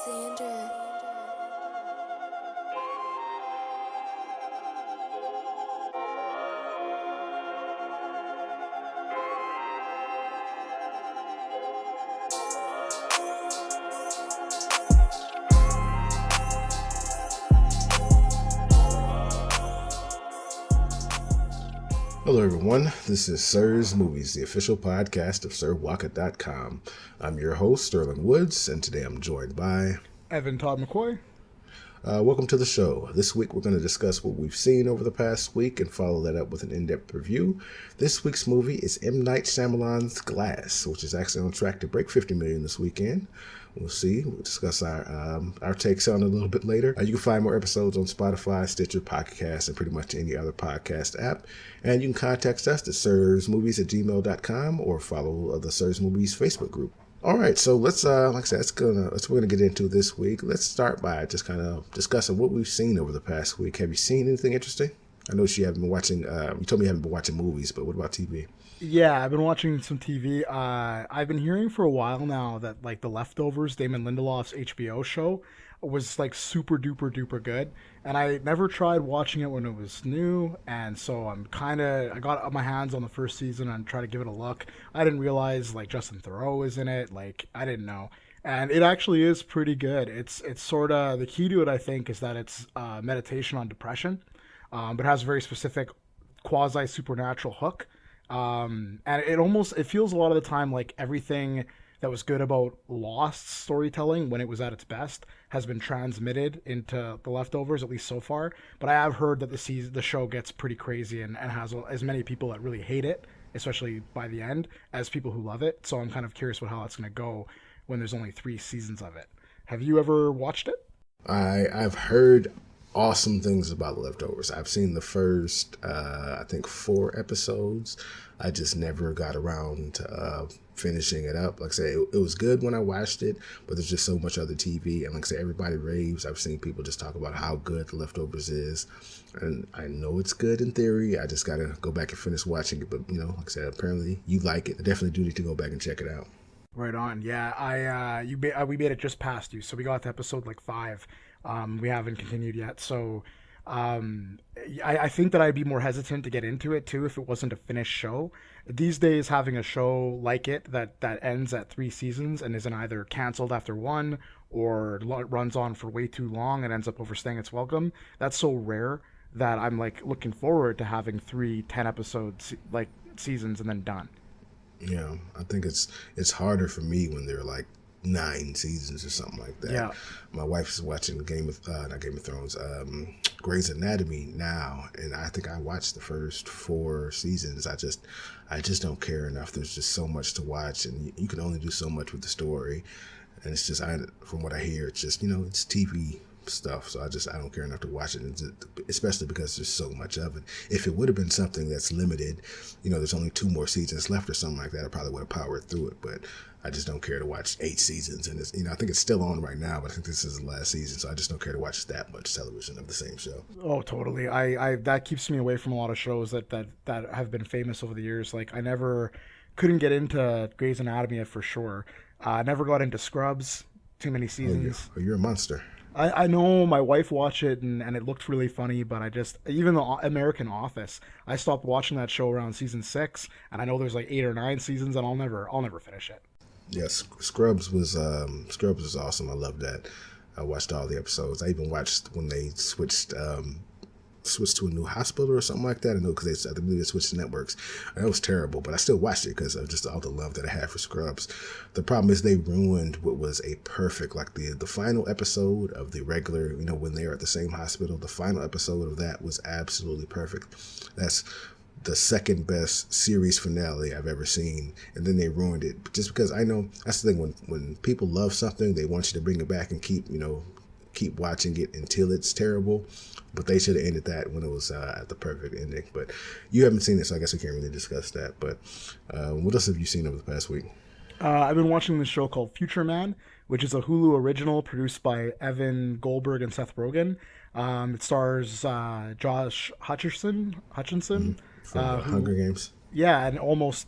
Xander. Hello, everyone. This is Sirr's Movies, the official podcast of SirWalker.com. I'm your host, Sterling Woods, and today I'm joined by Evan Todd-McCoy. Welcome to the show. This week we're going to discuss what we've seen over the past week and follow that up with an in-depth review. This week's movie is M. Night Shyamalan's Glass, which is actually on track to break $50 million this weekend. We'll see. We'll discuss our takes on it a little bit later. You can find more episodes on Spotify, Stitcher, Pocket Cast, and pretty much any other podcast app. And you can contact us at sirsmovies@gmail.com or follow the Sir's Movies Facebook group. All right, so let's like I said, that's what we're gonna get into this week. Let's start by just kind of discussing what we've seen over the past week. Have you seen anything interesting? I know you haven't been watching. You told me you haven't been watching movies, but what about TV? Yeah, I've been watching some TV. I've been hearing for a while now that like The Leftovers, Damon Lindelof's HBO show, was like super duper good, and I never tried watching it when it was new, and so I got my hands on the first season and tried to give it a look. I didn't realize like Justin Theroux is in it, like I didn't know, and it actually is pretty good. It's sort of the key to it, I think, is that it's meditation on depression, but it has a very specific quasi supernatural hook. And it feels a lot of the time like everything that was good about Lost storytelling when it was at its best has been transmitted into The Leftovers, at least so far. But I have heard that the show gets pretty crazy and has as many people that really hate it, especially by the end, as people who love it. So I'm kind of curious how that's going to go when there's only 3 seasons of it. Have you ever watched it? I've heard awesome things about The Leftovers. I've seen the first, I think, 4 episodes. I just never got around to finishing it up. Like I say, it was good when I watched it, but there's just so much other TV. And like I say, everybody raves. I've seen people just talk about how good The Leftovers is. And I know it's good in theory. I just got to go back and finish watching it. But, like I said, apparently you like it. I definitely do need to go back and check it out. Right on. Yeah, we made it just past you, so we got to episode like 5. We haven't continued yet, so I think that I'd be more hesitant to get into it too if it wasn't a finished show. These days, having a show like it that ends at 3 seasons and isn't either canceled after 1 or runs on for way too long and ends up overstaying its welcome, that's so rare that I'm like looking forward to having 3 10-episode like seasons and then done. Yeah, I think it's harder for me when they're like 9 seasons or something like that. Yeah. My wife is watching not Game of Thrones, Grey's Anatomy now, and I think I watched the first 4 seasons. I just don't care enough. There's just so much to watch, and you can only do so much with the story. And it's just, from what I hear, it's just it's TV stuff, so I don't care enough to watch it, especially because there's so much of it. If it would have been something that's limited, there's only 2 more seasons left or something like that, I probably would have powered through it, but I just don't care to watch 8 seasons, and it's, I think it's still on right now, but I think this is the last season, so I just don't care to watch that much television of the same show. Oh, totally. I that keeps me away from a lot of shows that have been famous over the years. Like I never couldn't get into Grey's Anatomy for sure. I never got into Scrubs. Too many seasons. You're a monster. I know my wife watched it and it looked really funny, but even the American Office, I stopped watching that show around season 6, and I know there's like 8 or 9 seasons, and I'll never finish it. Yes, Scrubs was awesome. I loved that. I watched all the episodes. I even watched when they switched to a new hospital or something like that. I know because I believe they switched networks. And it was terrible, but I still watched it because of just all the love that I had for Scrubs. The problem is they ruined what was a perfect, like the final episode of the regular, when they're at the same hospital, the final episode of that was absolutely perfect. That's the second best series finale I've ever seen, and then they ruined it just because I know that's the thing. When people love something, they want you to bring it back and keep watching it until it's terrible. But they should have ended that when it was at the perfect ending. But you haven't seen it, so I guess we can't really discuss that. But what else have you seen over the past week? I've been watching this show called Future Man, which is a Hulu original produced by Evan Goldberg and Seth Rogen. It stars Josh Hutcherson. From Hunger Games. Yeah, and almost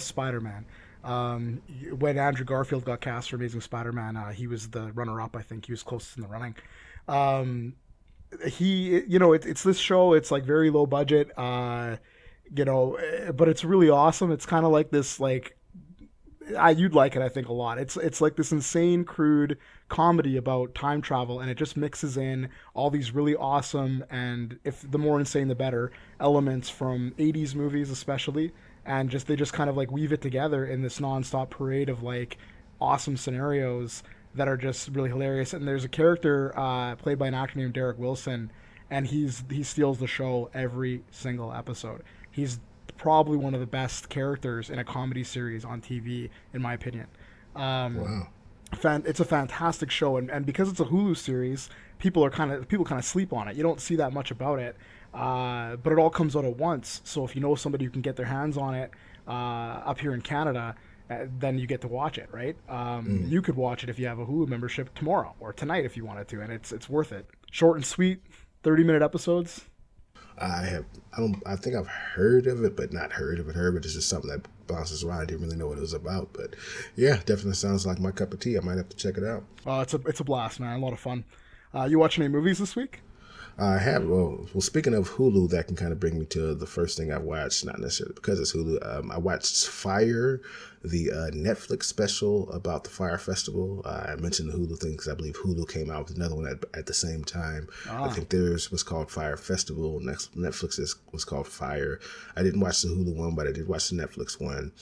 Spider-Man. When Andrew Garfield got cast for Amazing Spider-Man, he was the runner-up. I think he was closest in the running. Um, it's this show. It's like very low budget. But it's really awesome. It's kind of like this like you'd like it, I think, a lot. It's like this insane, crude comedy about time travel, and it just mixes in all these really awesome and, if the more insane the better, elements from '80s movies, especially, and they just kind of like weave it together in this nonstop parade of like awesome scenarios that are just really hilarious. And there's a character played by an actor named Derek Wilson, and he steals the show every single episode. He's probably one of the best characters in a comedy series on TV, in my opinion. Wow. It's a fantastic show, and because it's a Hulu series, people kind of sleep on it. You don't see that much about it, but it all comes out at once. So if you know somebody who can get their hands on it up here in Canada, then you get to watch it, right? You could watch it if you have a Hulu membership tomorrow or tonight if you wanted to, and it's worth it. Short and sweet, 30-minute episodes. I think I've heard of it, but not heard of it. It's just something that bounces around. I didn't really know what it was about, but yeah, definitely sounds like my cup of tea. I might have to check it out. It's a blast, man. A lot of fun. You watching any movies this week? I have. Well, speaking of Hulu, that can kind of bring me to the first thing I watched, not necessarily because it's Hulu. I watched Fire, the Netflix special about the Fire Festival. I mentioned the Hulu thing because I believe Hulu came out with another one at the same time. I think theirs was called Fire Festival. Netflix's was called Fire. I didn't watch the Hulu one, but I did watch the Netflix one.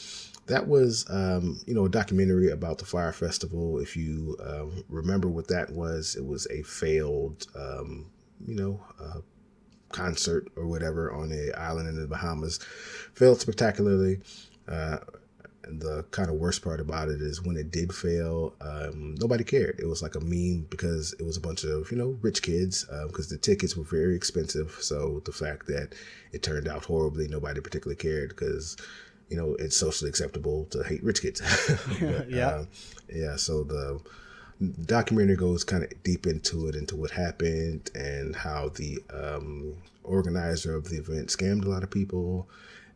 That was, a documentary about the Fire Festival. If you remember what that was, it was a failed concert or whatever on a island in the Bahamas. Failed spectacularly. And the kind of worst part about it is when it did fail, nobody cared. It was like a meme because it was a bunch of, rich kids, because the tickets were very expensive. So the fact that it turned out horribly, nobody particularly cared because, it's socially acceptable to hate rich kids. But, so the documentary goes kind of deep into what happened and how the organizer of the event scammed a lot of people,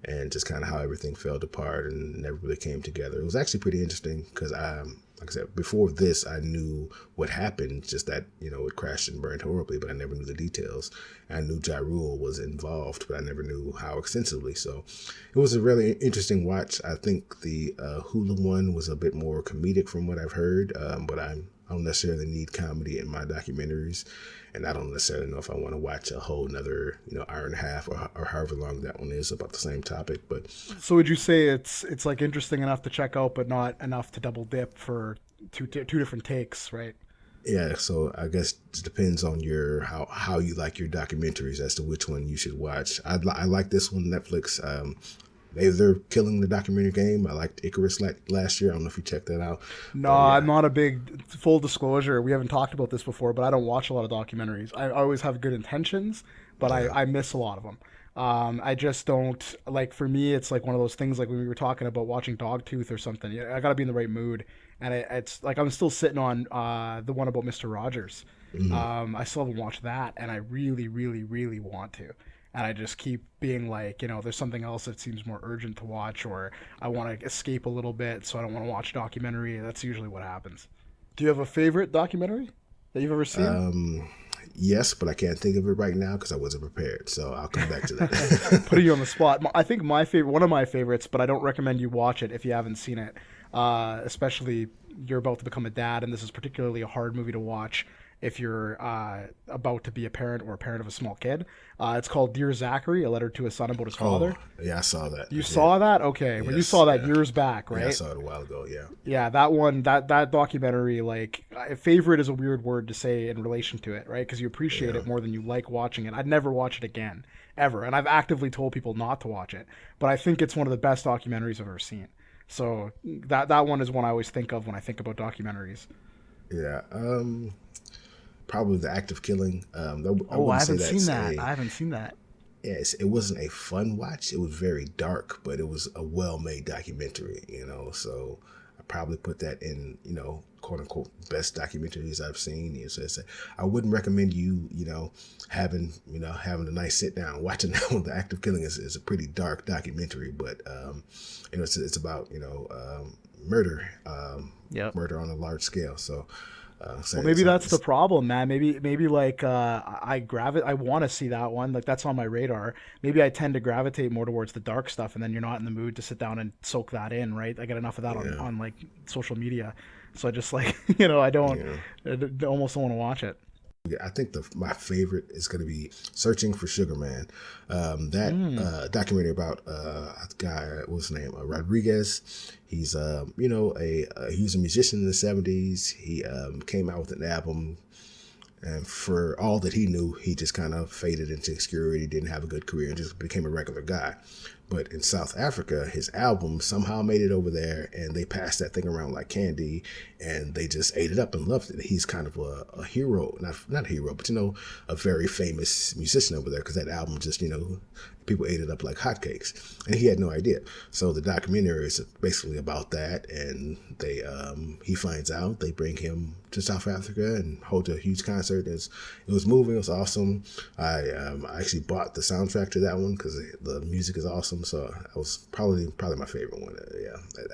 and just kind of how everything fell apart and never really came together. It was actually pretty interesting because like I said, before this, I knew what happened, just that, it crashed and burned horribly, but I never knew the details. I knew Ja Rule was involved, but I never knew how extensively. So it was a really interesting watch. I think the Hulu one was a bit more comedic from what I've heard, but I don't necessarily need comedy in my documentaries, and I don't necessarily know if I want to watch a whole another, hour and a half or however long that one is about the same topic. But so would you say it's like interesting enough to check out, but not enough to double dip for two different takes, right? Yeah, so I guess it depends on your how you like your documentaries as to which one you should watch. I like this one, Netflix. They're killing the documentary game. I liked Icarus last year. I don't know if you checked that out. No, I'm not a big, full disclosure, we haven't talked about this before, but I don't watch a lot of documentaries. I always have good intentions, but I miss a lot of them. I just don't, like, for me, it's like one of those things, like when we were talking about watching Dogtooth or something. I got to be in the right mood. And it's like I'm still sitting on the one about Mr. Rogers. I still haven't watched that, and I really, really, really want to. And I just keep being like, there's something else that seems more urgent to watch, or I want to escape a little bit, so I don't want to watch documentary. That's usually what happens. Do you have a favorite documentary that you've ever seen? Yes, but I can't think of it right now because I wasn't prepared. So I'll come back to that. Putting you on the spot. I think one of my favorites, but I don't recommend you watch it if you haven't seen it. Especially you're about to become a dad, and this is particularly a hard movie to watch if you're about to be a parent or a parent of a small kid. It's called Dear Zachary, a letter to his son about his father. Yeah, I saw that. You saw that? Okay. Yes, when you saw that years back, right? Yeah, I saw it a while ago, yeah. Yeah, that one, that documentary, like, favorite is a weird word to say in relation to it, right? Because you appreciate it more than you like watching it. I'd never watch it again, ever. And I've actively told people not to watch it. But I think it's one of the best documentaries I've ever seen. So that one is one I always think of when I think about documentaries. Yeah. Probably The Act of Killing. I haven't seen that. I haven't seen that. Yes, it wasn't a fun watch. It was very dark, but it was a well-made documentary, So I probably put that in, quote unquote best documentaries I've seen. So I wouldn't recommend having a nice sit down watching that one. The Act of Killing is a pretty dark documentary, but it's about murder, Yep. murder on a large scale. So. Well, maybe that's the problem, man. Maybe like I want to see that one. Like that's on my radar. Maybe I tend to gravitate more towards the dark stuff, and then you're not in the mood to sit down and soak that in, right? I get enough of that on like social media, so I just like I don't almost don't want to watch it. I think my favorite is going to be Searching for Sugar Man. That documentary about a guy, what's his name, Rodriguez. He's he was a musician in the 70s. He came out with an album, and for all that he knew, he just kind of faded into obscurity, didn't have a good career, and just became a regular guy. But in South Africa, his album somehow made it over there, and they passed that thing around like candy, and they just ate it up and loved it. He's kind of a hero, not a hero, but a very famous musician over there, because that album just people ate it up like hotcakes, and he had no idea. So the documentary is basically about that, and he finds out, they bring him to South Africa and hold a huge concert. It was moving, it was awesome. I actually bought the soundtrack to that one because the music is awesome. So that was probably my favorite one.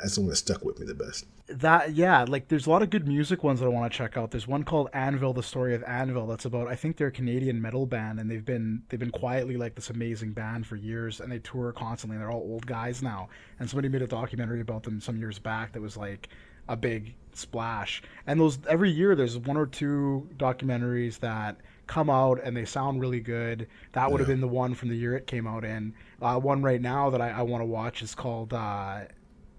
That's the one that stuck with me the best. Like there's a lot of good music ones that I want to check out. There's one called Anvil, the story of Anvil, that's about, I think they're a Canadian metal band, and they've been quietly like this amazing band for years, and they tour constantly, and they're all old guys now. And somebody made a documentary about them some years back that was like a big splash. And those every year there's one or two documentaries that come out and they sound really good. That would have been the one from the year it came out in. One right now that I want to watch is called now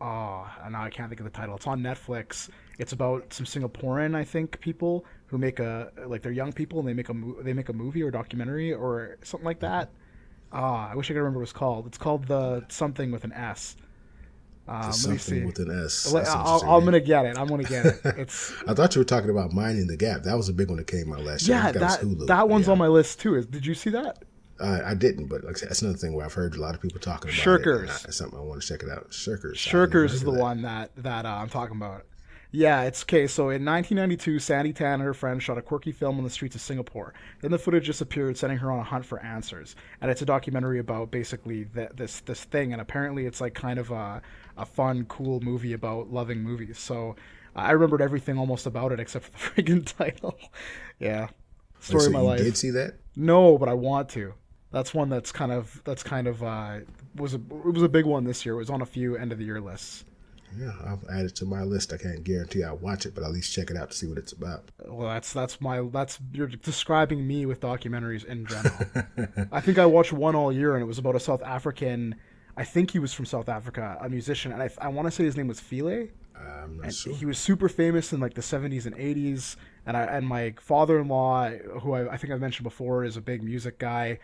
I can't think of the title. It's on Netflix. It's about some Singaporean, I think, people who make they're young people, and they make a movie or documentary or something like that. I wish I could remember what it's called. It's called the something with an S. Let me see. With an S. I'm gonna get it. It's. I thought you were talking about Minding the Gap. That was a big one that came out last year. Yeah, that one's on my list too. Did you see that? I didn't, but like I said, that's another thing where I've heard a lot of people talking about Shirkers. it. It's something I want to check it out. Shirkers. Shirkers is the one that I'm talking about. Yeah, it's okay. So in 1992, Sandy Tan and her friend shot a quirky film on the streets of Singapore. Then the footage disappeared, sending her on a hunt for answers. And it's a documentary about basically this thing. And apparently it's like kind of a fun, cool movie about loving movies. So I remembered everything almost about it except for the friggin' title. Yeah, story of my life. You did see that? No, but I want to. That's one it was a big one this year. It was on a few end of the year lists. Yeah, I'll add it to my list. I can't guarantee I'll watch it, but at least check it out to see what it's about. Well, you're describing me with documentaries in general. I think I watched one all year, and it was about a South African. I think he was from South Africa, a musician, and I want to say his name was Philae. I'm not sure. He was super famous in like the 70s and 80s, and my father-in-law, who I think I've mentioned before, is a big music guy.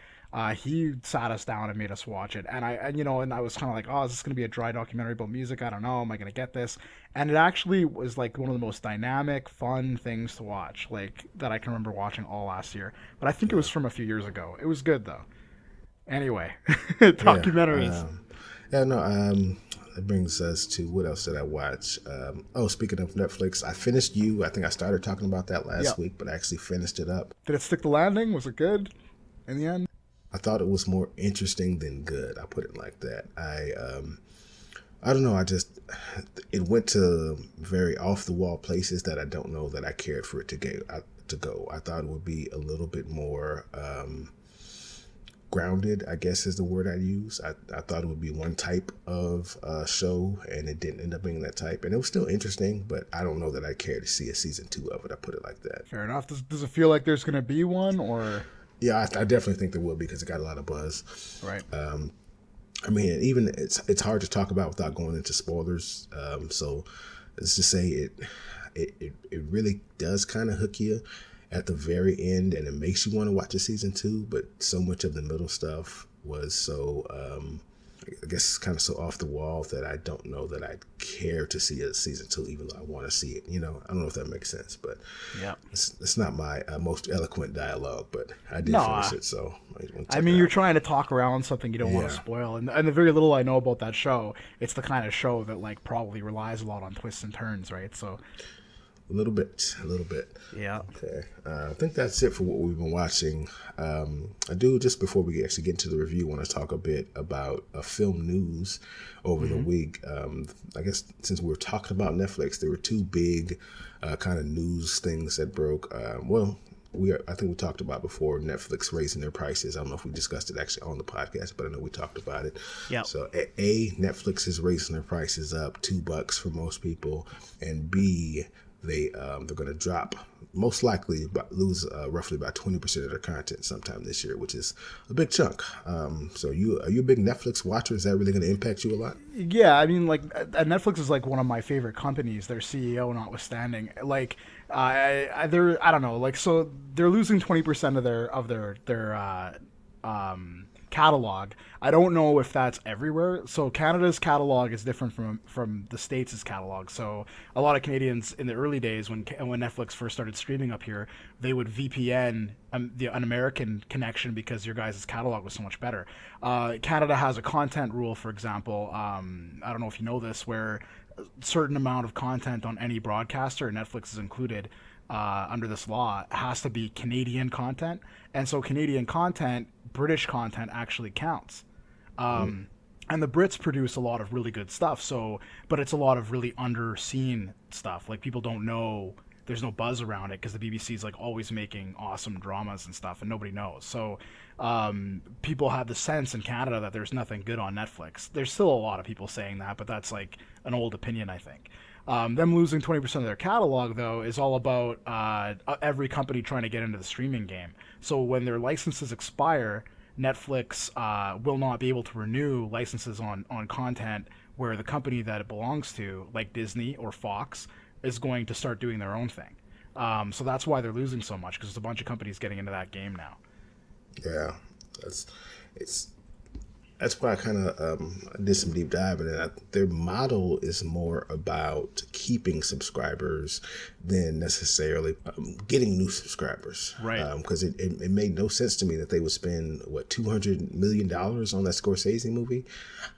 He sat us down and made us watch it, and I was kind of like, oh, is this going to be a dry documentary about music? I don't know, am I going to get this? And it actually was like one of the most dynamic, fun things to watch, like that I can remember watching all last year. But I think it was from a few years ago. It was good though. Anyway, documentaries. That brings us to what else did I watch? Speaking of Netflix, I finished You. I think I started talking about that last week, but I actually finished it up. Did it stick the landing? Was it good in the end? I thought it was more interesting than good. I put it like that. I don't know. It went to very off the wall places that I don't know that I cared for it to go. I thought it would be a little bit more grounded, I guess is the word I'd use. I thought it would be one type of show, and it didn't end up being that type. And it was still interesting, but I don't know that I care to see a season 2 of it. I put it like that. Fair enough. Does it feel like there's going to be one, or? Yeah, I definitely think there will be because it got a lot of buzz. Right. I mean, even it's hard to talk about without going into spoilers. So let's just say it really does kind of hook you at the very end, and it makes you want to watch a season 2. But so much of the middle stuff was so I guess kind of so off the wall that I don't know that I'd care to see a season 2, even though I want to see it. I don't know if that makes sense, but Yeah. it's not my most eloquent dialogue, but I did No, finish it, so I mean, you're trying to talk around something you don't want to Yeah. spoil, and the very little I know about that show, it's the kind of show that like probably relies a lot on twists and turns, right? So A little bit, a little bit. yeah. Okay, I think that's it for what we've been watching. I do, just before we actually get into the review, want to talk a bit about film news over the week. I guess since we were talking about Netflix, there were two big kind of news things that broke. I think we talked about before Netflix raising their prices. I don't know if we discussed it actually on the podcast, but I know we talked about it. Yeah. So Netflix is raising their prices up $2 for most people, and B, they're going to drop, most likely lose roughly about 20% of their content sometime this year, which is a big chunk. So are you a big Netflix watcher? Is that really going to impact you a lot? Yeah, I mean, like, Netflix is like one of my favorite companies. Their CEO, notwithstanding, like, they're, I don't know, like, so they're losing 20% of their catalog. I don't know if that's everywhere. So Canada's catalog is different from the States' catalog. So a lot of Canadians in the early days when Netflix first started streaming up here, they would VPN an American connection because your guys' catalog was so much better. Canada has a content rule, for example. I don't know if you know this, where a certain amount of content on any broadcaster, Netflix is included, under this law, has to be Canadian content. And so Canadian content, British content actually counts. And the Brits produce a lot of really good stuff. So, but it's a lot of really underseen stuff. Like, people don't know, there's no buzz around it because the BBC is like always making awesome dramas and stuff, and nobody knows. So, people have the sense in Canada that there's nothing good on Netflix. There's still a lot of people saying that, but that's like an old opinion, I think. Them losing 20% of their catalog, though, is all about every company trying to get into the streaming game. So when their licenses expire, Netflix will not be able to renew licenses on content where the company that it belongs to, like Disney or Fox, is going to start doing their own thing. So that's why they're losing so much, because there's a bunch of companies getting into that game now. Yeah, that's why I kind of did some deep diving, and their model is more about keeping subscribers than necessarily getting new subscribers. Right. Because it made no sense to me that they would spend $200 million on that Scorsese movie.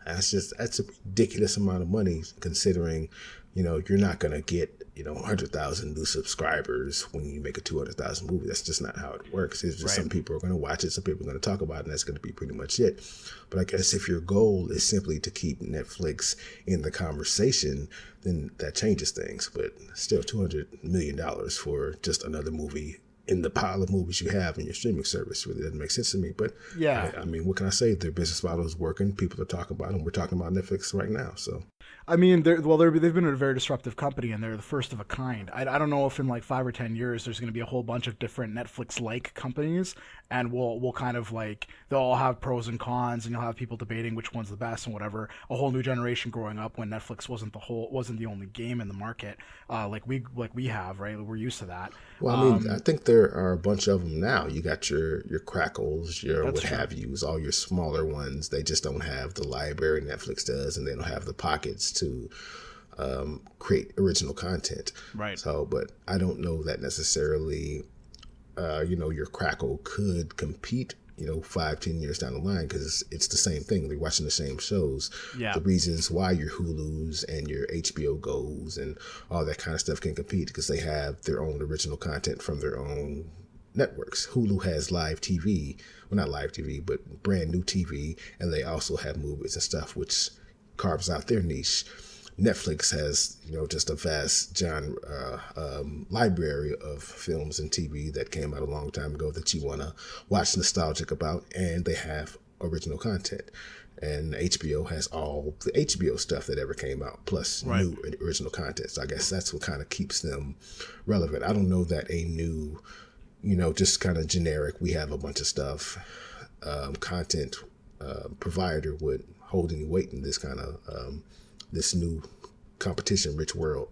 That's a ridiculous amount of money, considering you're not going to get 100,000 new subscribers when you make a 200,000 movie. That's just not how it works. It's just Right. Some people are going to watch it, some people are going to talk about it, and that's going to be pretty much it. But I guess if your goal is simply to keep Netflix in the conversation, then that changes things. But still, $200 million for just another movie in the pile of movies you have in your streaming service really doesn't make sense to me. But Yeah. I mean, what can I say? Their business model is working. People are talking about them. We're talking about Netflix right now. So I mean, they've been a very disruptive company, and they're the first of a kind. I don't know if in like 5 or 10 years there's going to be a whole bunch of different Netflix-like companies, and we'll kind of like, they'll all have pros and cons, and you'll have people debating which one's the best and whatever. A whole new generation growing up when Netflix wasn't the only game in the market, like we have, right? We're used to that. Well, I mean, I think there are a bunch of them now. You got your Crackles, your That's what true. have yous, all your smaller ones. They just don't have the library Netflix does, and they don't have the pockets to create original content. Right. So, but I don't know that necessarily, your Crackle could compete, 5-10 years down the line, because it's the same thing. They're watching the same shows. Yeah. The reasons why your Hulus and your HBO Goes and all that kind of stuff can compete, because they have their own original content from their own networks. Hulu has live TV, well, not live TV, but brand new TV, and they also have movies and stuff, which carves out their niche. Netflix has, just a vast library of films and TV that came out a long time ago that you want to watch nostalgic about, and they have original content. And HBO has all the HBO stuff that ever came out, plus Right. new original content. So I guess that's what kind of keeps them relevant. I don't know that a new, just kind of generic, we have a bunch of stuff, content provider would hold any weight in this kind of this new competition rich world.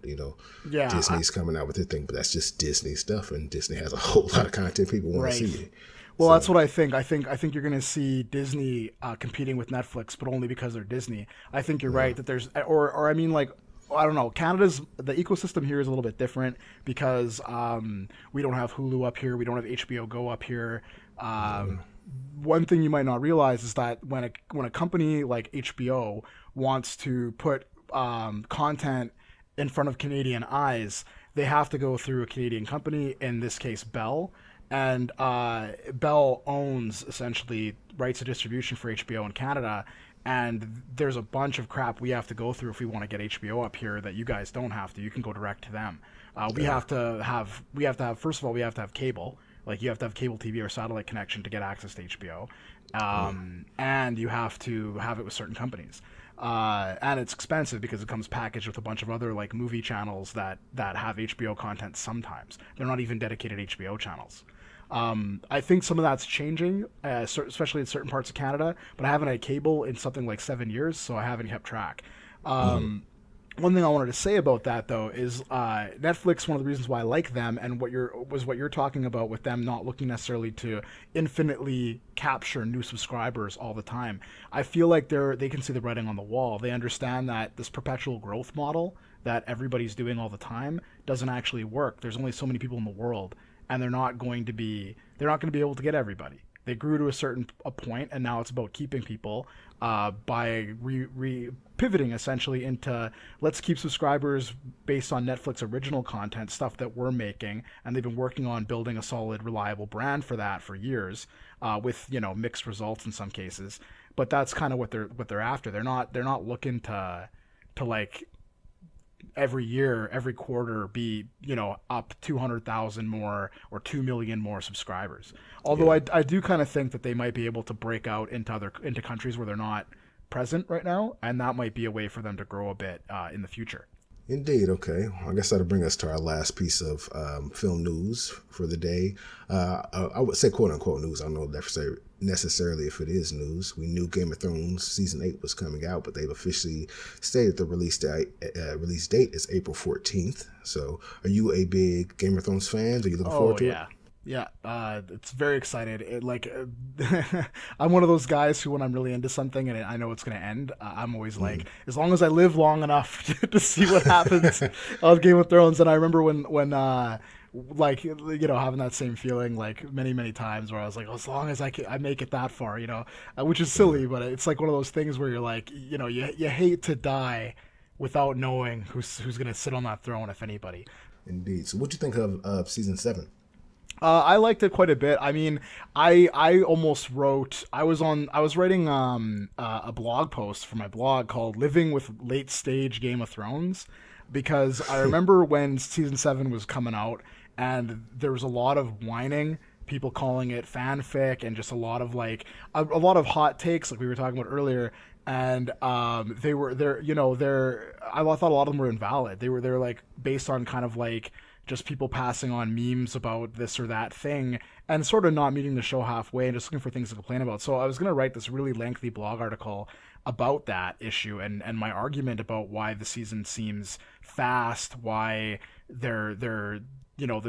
Yeah, Disney's coming out with their thing, but that's just Disney stuff, and Disney has a whole lot of content people want Right. to see. Well, that's So what I think. I think you're going to see Disney competing with Netflix, but only because they're Disney. I think you're right that there's, or I mean, like, I don't know. Canada's the ecosystem here is a little bit different because we don't have Hulu up here, we don't have HBO Go up here. Um, One thing you might not realize is that when a company like HBO wants to put content in front of Canadian eyes, they have to go through a Canadian company, in this case Bell, and Bell owns essentially rights of distribution for HBO in Canada. And there's a bunch of crap we have to go through if we want to get HBO up here that you guys don't have to. You can go direct to them. We have to have first of all we have to have cable. Like you have to have cable TV or satellite connection to get access to HBO, and you have to have it with certain companies. And it's expensive because it comes packaged with a bunch of other like movie channels that have HBO content. Sometimes they're not even dedicated HBO channels. I think some of that's changing, especially in certain parts of Canada. But I haven't had cable in something like 7 years, so I haven't kept track. One thing I wanted to say about that though is Netflix. One of the reasons why I like them and what you're talking about with them not looking necessarily to infinitely capture new subscribers all the time. I feel like they can see the writing on the wall. They understand that this perpetual growth model that everybody's doing all the time doesn't actually work. There's only so many people in the world, and they're not going to be able to get everybody. They grew to a point, and now it's about keeping people by pivoting essentially into let's keep subscribers based on Netflix original content, stuff that we're making, and they've been working on building a solid, reliable brand for that for years, with mixed results in some cases. But that's kind of what they're after. They're not looking to like every year, every quarter be, up 200,000 more or 2 million more subscribers. Although yeah. I do kind of think that they might be able to break out into countries where they're not present right now, and that might be a way for them to grow a bit in the future. Indeed. Okay. Well, I guess that'll bring us to our last piece of film news for the day. I would say "quote unquote" news. I don't know necessarily if it is news. We knew Game of Thrones season 8 was coming out, but they've officially stated the release date is April 14th. So, are you a big Game of Thrones fan? Are you looking forward to Yeah. Yeah, it's very excited. I'm one of those guys who, when I'm really into something and I know it's going to end, I'm always like, as long as I live long enough to see what happens on Game of Thrones. And I remember when like having that same feeling like many times where I was like, as long as I make it that far, which is silly, but it's like one of those things where you're like, you hate to die without knowing who's going to sit on that throne, if anybody. Indeed. So, what do you think of season 7? I liked it quite a bit. I mean, I almost wrote. I was writing a blog post for my blog called "Living with Late Stage Game of Thrones," because I remember when season 7 was coming out, and there was a lot of whining, people calling it fanfic, and just a lot of like a lot of hot takes, like we were talking about earlier. And they were they're you know they're I thought a lot of them were invalid. They're like based on kind of like just people passing on memes about this or that thing and sort of not meeting the show halfway and just looking for things to complain about. So I was going to write this really lengthy blog article about that issue and my argument about why the season seems fast, why there's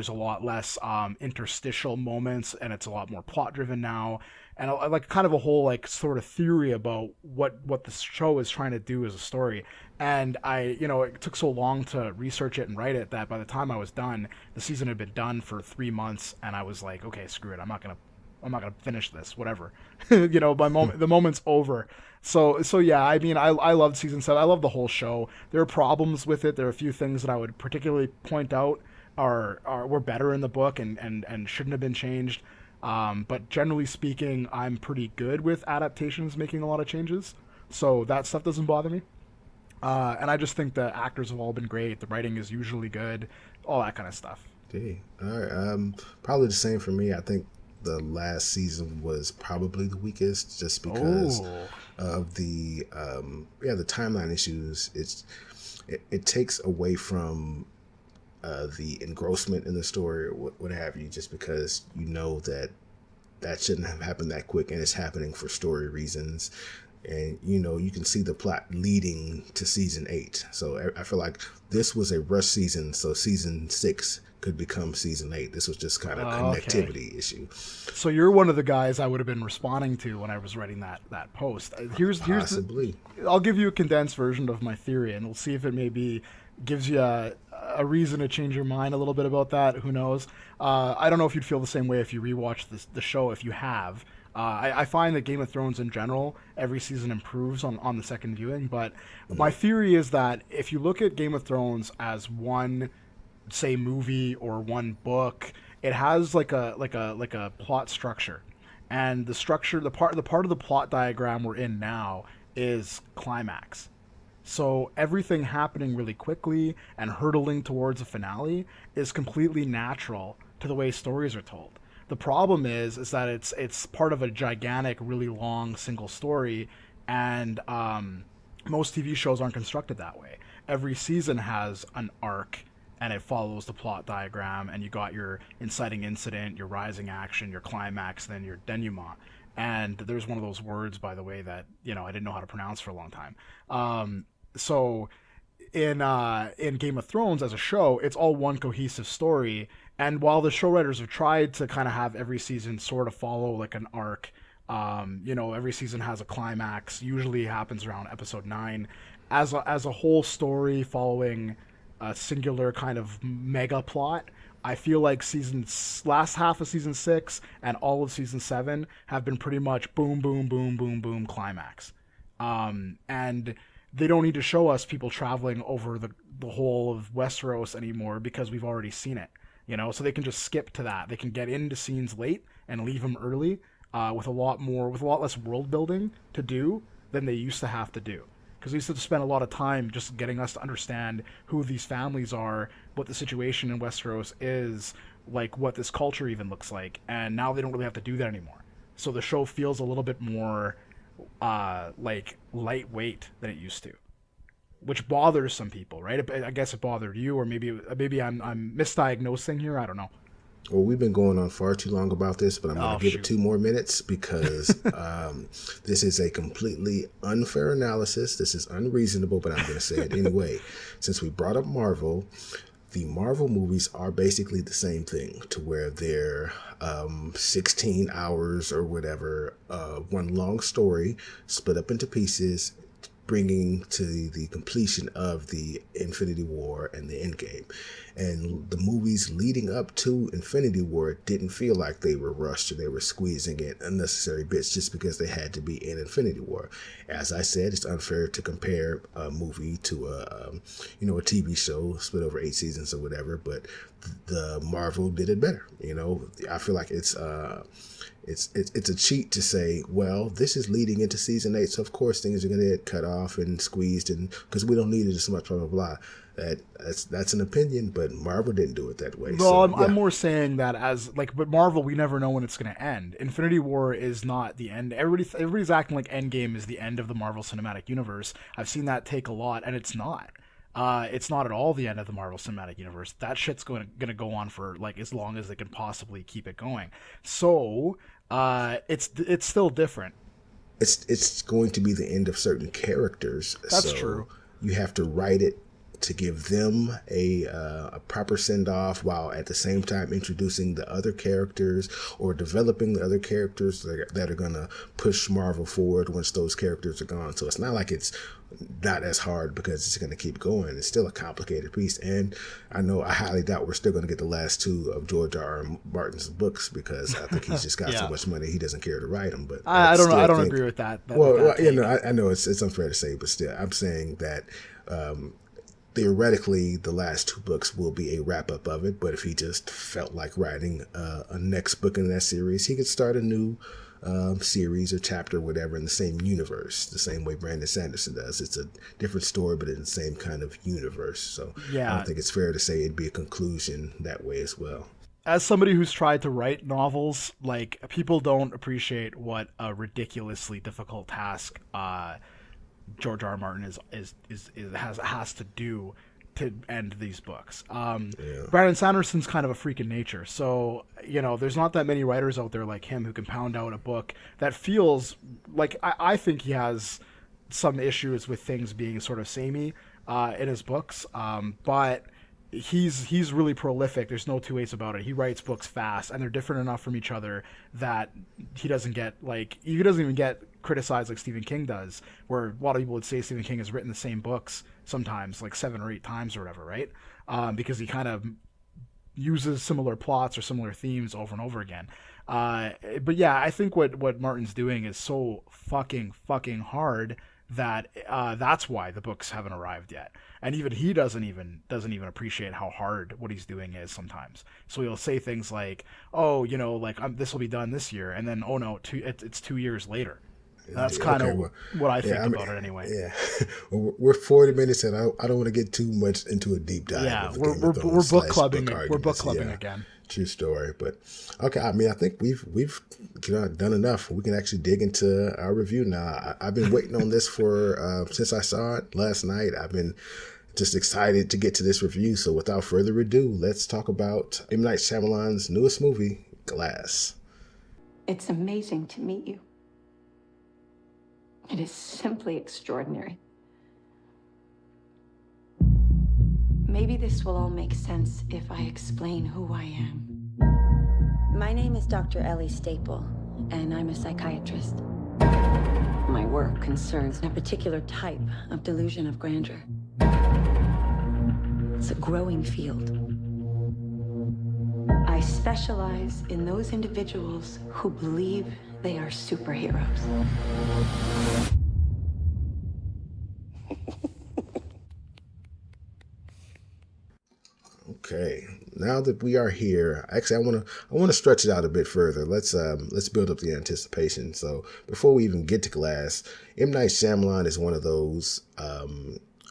a lot less interstitial moments and it's a lot more plot driven now. And I like kind of a whole like sort of theory about what the show is trying to do as a story. And it took so long to research it and write it that by the time I was done, the season had been done for 3 months, and I was like, okay, screw it, I'm not gonna finish this, whatever. The moment's over. So yeah, I mean, I loved season 7. I love the whole show. There are problems with it. There are a few things that I would particularly point out were better in the book and shouldn't have been changed. But generally speaking, I'm pretty good with adaptations making a lot of changes, so that stuff doesn't bother me. And I just think the actors have all been great. The writing is usually good, all that kind of stuff. Gee. All right. Probably the same for me. I think the last season was probably the weakest, just because of the timeline issues. It takes away from the engrossment in the story, or what have you, just because that shouldn't have happened that quick, and it's happening for story reasons. And you can see the plot leading to season 8. So I feel like this was a rush season, so season 6 could become season 8. This was just kind of a Okay. connectivity issue. So you're one of the guys I would have been responding to when I was writing that post. Possibly. I'll give you a condensed version of my theory, and we'll see if it maybe gives you a reason to change your mind a little bit about that. Who knows? I don't know if you'd feel the same way if you rewatch the show. If you have, I find that Game of Thrones in general, every season improves on the second viewing. But my theory is that if you look at Game of Thrones as one, say, movie or one book, it has like a plot structure, and the structure, the part of the plot diagram we're in now is climax. So everything happening really quickly and hurtling towards a finale is completely natural to the way stories are told. The problem is that it's part of a gigantic, really long single story, and most TV shows aren't constructed that way. Every season has an arc, and it follows the plot diagram, and you got your inciting incident, your rising action, your climax, then your denouement. And there's one of those words, by the way, that I didn't know how to pronounce for a long time. So in Game of Thrones as a show, it's all one cohesive story. And while the show writers have tried to kind of have every season sort of follow like an arc, every season has a climax. Usually happens around episode 9, as a whole story following a singular kind of mega plot. I feel like last half of season 6 and all of season 7 have been pretty much boom, boom, boom, boom, boom, climax. And they don't need to show us people traveling over the whole of Westeros anymore because we've already seen it. So they can just skip to that. They can get into scenes late and leave them early, with a lot less world building to do than they used to have to do. Because we used to spend a lot of time just getting us to understand who these families are, what the situation in Westeros is, like what this culture even looks like, and now they don't really have to do that anymore. So the show feels a little bit more like lightweight than it used to, which bothers some people, right? I guess it bothered you, or maybe I'm misdiagnosing here. I don't know. Well, we've been going on far too long about this, but I'm going to give it 2 more minutes because this is a completely unfair analysis. This is unreasonable, but I'm going to say it anyway. Since we brought up Marvel, the Marvel movies are basically the same thing, to where they're 16 hours or whatever, one long story split up into pieces, bringing to the completion of the Infinity War and the Endgame. And the movies leading up to Infinity War didn't feel like they were rushed or they were squeezing in unnecessary bits just because they had to be in Infinity War. As I said, it's unfair to compare a movie to a TV show split over 8 seasons or whatever, but the Marvel did it better. I feel like it's a cheat to say, well, this is leading into season 8, so of course things are going to get cut off and squeezed, and because we don't need it as much, blah blah blah. That's an opinion, but Marvel didn't do it that way. No, so, I'm more saying that but Marvel, we never know when it's going to end. Infinity War is not the end. Everybody's acting like Endgame is the end of the Marvel Cinematic Universe. I've seen that take a lot, and it's not. It's not at all the end of the Marvel Cinematic Universe. That shit's going to go on for like as long as they can possibly keep it going. So it's still different. It's going to be the end of certain characters. That's true. You have to write it to give them a proper send-off while at the same time introducing the other characters or developing the other characters that are going to push Marvel forward once those characters are gone. So it's not like it's not as hard because it's going to keep going. It's still a complicated piece. And I highly doubt we're still going to get the last 2 of George R.R. Martin's books because I think he's just got so much money he doesn't care to write them. But I don't agree with that. I know it's unfair to say, but still, I'm saying that theoretically, the last 2 books will be a wrap-up of it, but if he just felt like writing a next book in that series, he could start a new series or chapter, whatever, in the same universe, the same way Brandon Sanderson does. It's a different story, but in the same kind of universe. So I don't think it's fair to say it'd be a conclusion that way as well. As somebody who's tried to write novels, like, people don't appreciate what a ridiculously difficult task George R. R. Martin has to do to end these books. Brandon Sanderson's kind of a freak in nature, so there's not that many writers out there like him who can pound out a book that feels like I think he has some issues with things being sort of samey in his books, but he's really prolific. There's no two ways about it. He writes books fast, and they're different enough from each other that he doesn't even get criticized like Stephen King does, where a lot of people would say Stephen King has written the same books sometimes like 7 or 8 times or whatever, right? Because he kind of uses similar plots or similar themes over and over again. But yeah, I think what Martin's doing is so fucking hard that that's why the books haven't arrived yet. And even he doesn't even appreciate how hard what he's doing is sometimes. So he'll say things like, "Oh, like this will be done this year," and then, "Oh no, it's 2 years later." That's kind of what I think about it anyway. Yeah, well, we're 40 minutes, and I don't want to get too much into a deep dive. Yeah, we're book clubbing. We're book clubbing again. True story, but okay. I mean, I think we've done enough. We can actually dig into our review now. I've been waiting on this for since I saw it last night. I've been just excited to get to this review. So without further ado, let's talk about M. Night Shyamalan's newest movie, Glass. It's amazing to meet you. It is simply extraordinary. Maybe this will all make sense if I explain who I am. My name is Dr. Ellie Staple, and I'm a psychiatrist. My work concerns a particular type of delusion of grandeur. It's a growing field. I specialize in those individuals who believe they are superheroes. Okay, now that we are here, actually, I want to stretch it out a bit further. Let's build up the anticipation. So before we even get to Glass, M. Night Shyamalan is one of those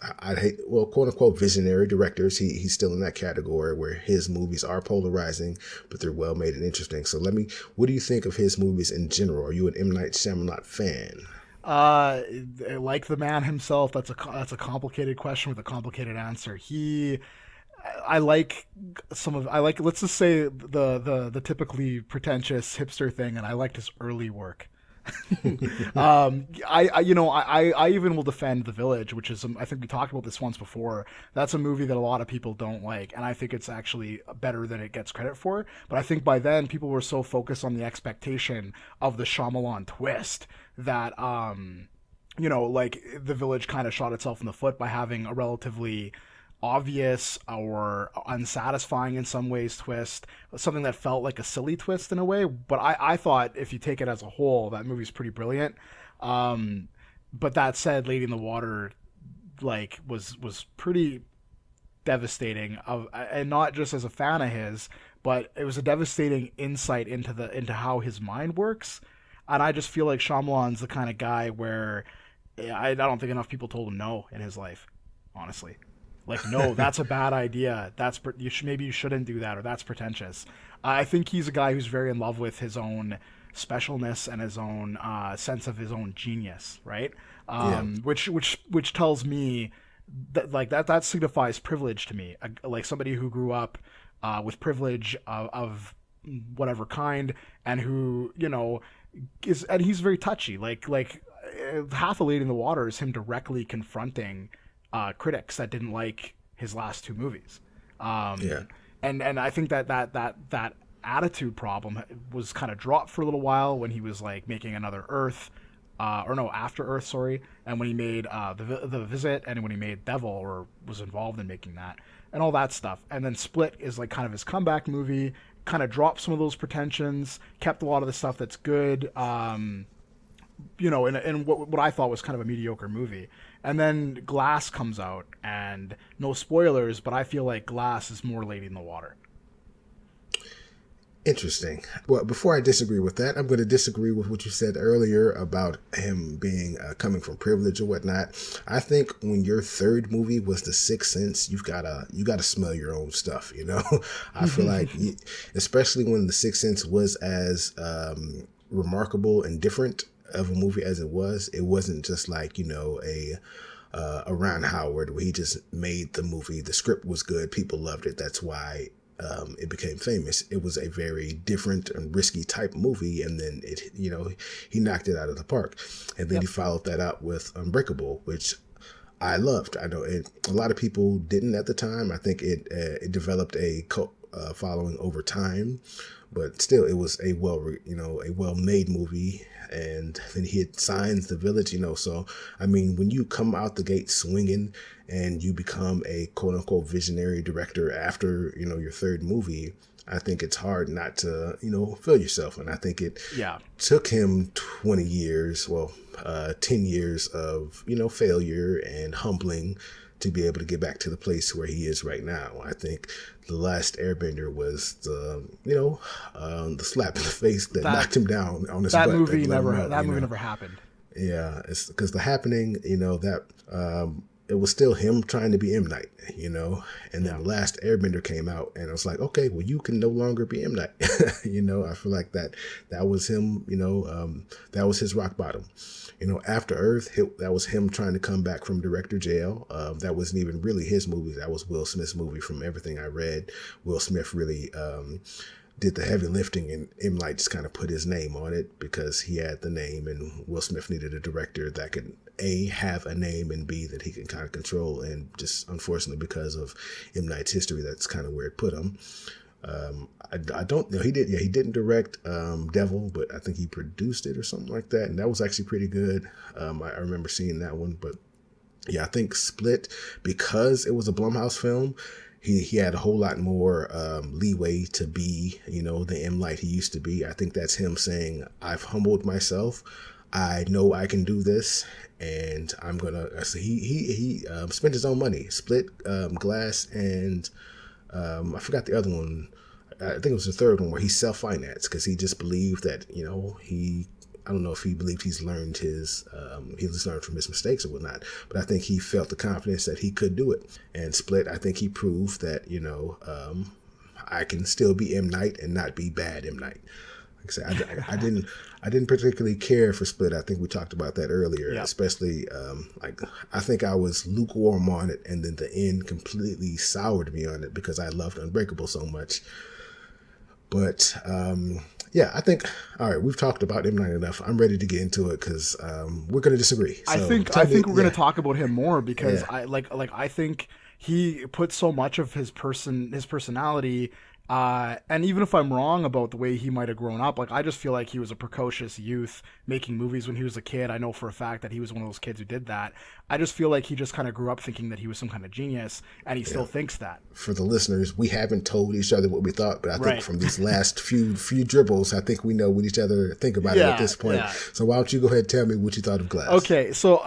I hate, well, quote unquote visionary directors. He's still in that category where his movies are polarizing, but they're well made and interesting. So what do you think of his movies in general? Are you an M. Night Shyamalan fan? Like the man himself, that's a complicated question with a complicated answer. Let's just say the typically pretentious hipster thing, and I liked his early work. I even will defend The Village, which is, I think we talked about this once before. That's a movie that a lot of people don't like, and I think it's actually better than it gets credit for. But I think by then people were so focused on the expectation of the Shyamalon twist that like The Village kind of shot itself in the foot by having a relatively obvious or unsatisfying in some ways twist, something that felt like a silly twist in a way. But I thought if you take it as a whole, that movie's pretty brilliant. But that said, Lady in the Water was pretty devastating, and not just as a fan of his, but it was a devastating insight into how his mind works. And I just feel like Shyamalan's the kind of guy where I don't think enough people told him no in his life, honestly. Like, no, that's a bad idea. Maybe you shouldn't do that, or that's pretentious. I think he's a guy who's very in love with his own specialness and his own sense of his own genius, right? Which tells me that signifies privilege to me. Like somebody who grew up with privilege of whatever kind, and who and he's very touchy. Like half of Lady in the Water is him directly confronting critics that didn't like his last two movies. And I think that attitude problem was kind of dropped for a little while when he was like making Another Earth, After Earth, sorry, and when he made the Visit, and when he made Devil, or was involved in making that, and all that stuff. And then Split is like kind of his comeback movie, kind of dropped some of those pretensions, kept a lot of the stuff that's good, in what I thought was kind of a mediocre movie. And then Glass comes out, and no spoilers, but I feel like Glass is more Lady in the Water. Interesting. Well, before I disagree with that, I'm going to disagree with what you said earlier about him being coming from privilege or whatnot. I think when your third movie was The Sixth Sense, you gotta smell your own stuff. I feel like, especially when The Sixth Sense was as remarkable and different of a movie as it wasn't just like a Ron Howard where he just made the movie. The script was good, people loved it, that's why it became famous. It was a very different and risky type movie, and then he knocked it out of the park. And then he followed that up with Unbreakable, which I loved. I know a lot of people didn't at the time. I think it developed a cult following over time, but still, it was a well-made movie. And then he had Signs, The Village, So I mean, when you come out the gate swinging and you become a quote unquote visionary director after your third movie, I think it's hard not to feel yourself. And I think it took him 20 years, 10 years of failure and humbling to be able to get back to the place where he is right now. I think The Last Airbender was the slap in the face that knocked him down on his butt. That movie never happened. Yeah, it's because The Happening, it was still him trying to be M. Night, and then The Last Airbender came out, and I was like, okay, well, you can no longer be M. Night. I feel like that was him, that was his rock bottom. After Earth, that was him trying to come back from director jail. That wasn't even really his movie. That was Will Smith's movie. From everything I read, Will Smith really did the heavy lifting, and M. Night just kind of put his name on it because he had the name, and Will Smith needed a director that could A, have a name, and B, that he can kind of control. And just unfortunately, because of M. Night's history, that's kind of where it put him. I don't know. He didn't direct Devil, but I think he produced it or something like that. And that was actually pretty good. I remember seeing that one. But yeah, I think Split, because it was a Blumhouse film, he had a whole lot more leeway to be, the M. Night he used to be. I think that's him saying, I've humbled myself. I know I can do this, and I'm gonna. So he spent his own money. Split, Glass, and I forgot the other one. I think it was the third one where he self-financed because he just believed that I don't know if he believed he's learned from his mistakes or whatnot, but I think he felt the confidence that he could do it. And Split, I think he proved that I can still be M. Night and not be bad M. Night. Like I said, I didn't particularly care for Split. I think we talked about that earlier, especially I think I was lukewarm on it, and then the end completely soured me on it because I loved Unbreakable so much. But I think, all right, we've talked about M. Night enough. I'm ready to get into it because we're going to disagree. So I think we're going to talk about him more because I think he put so much of his personality. And even if I'm wrong about the way he might have grown up, I just feel like he was a precocious youth making movies when he was a kid. I know for a fact that he was one of those kids who did that. I just feel like he just kind of grew up thinking that he was some kind of genius, and he still thinks that. For the listeners, we haven't told each other what we thought, but I think from these last few dribbles, I think we know what each other think about it at this point. Yeah. So why don't you go ahead and tell me what you thought of Glass? Okay, so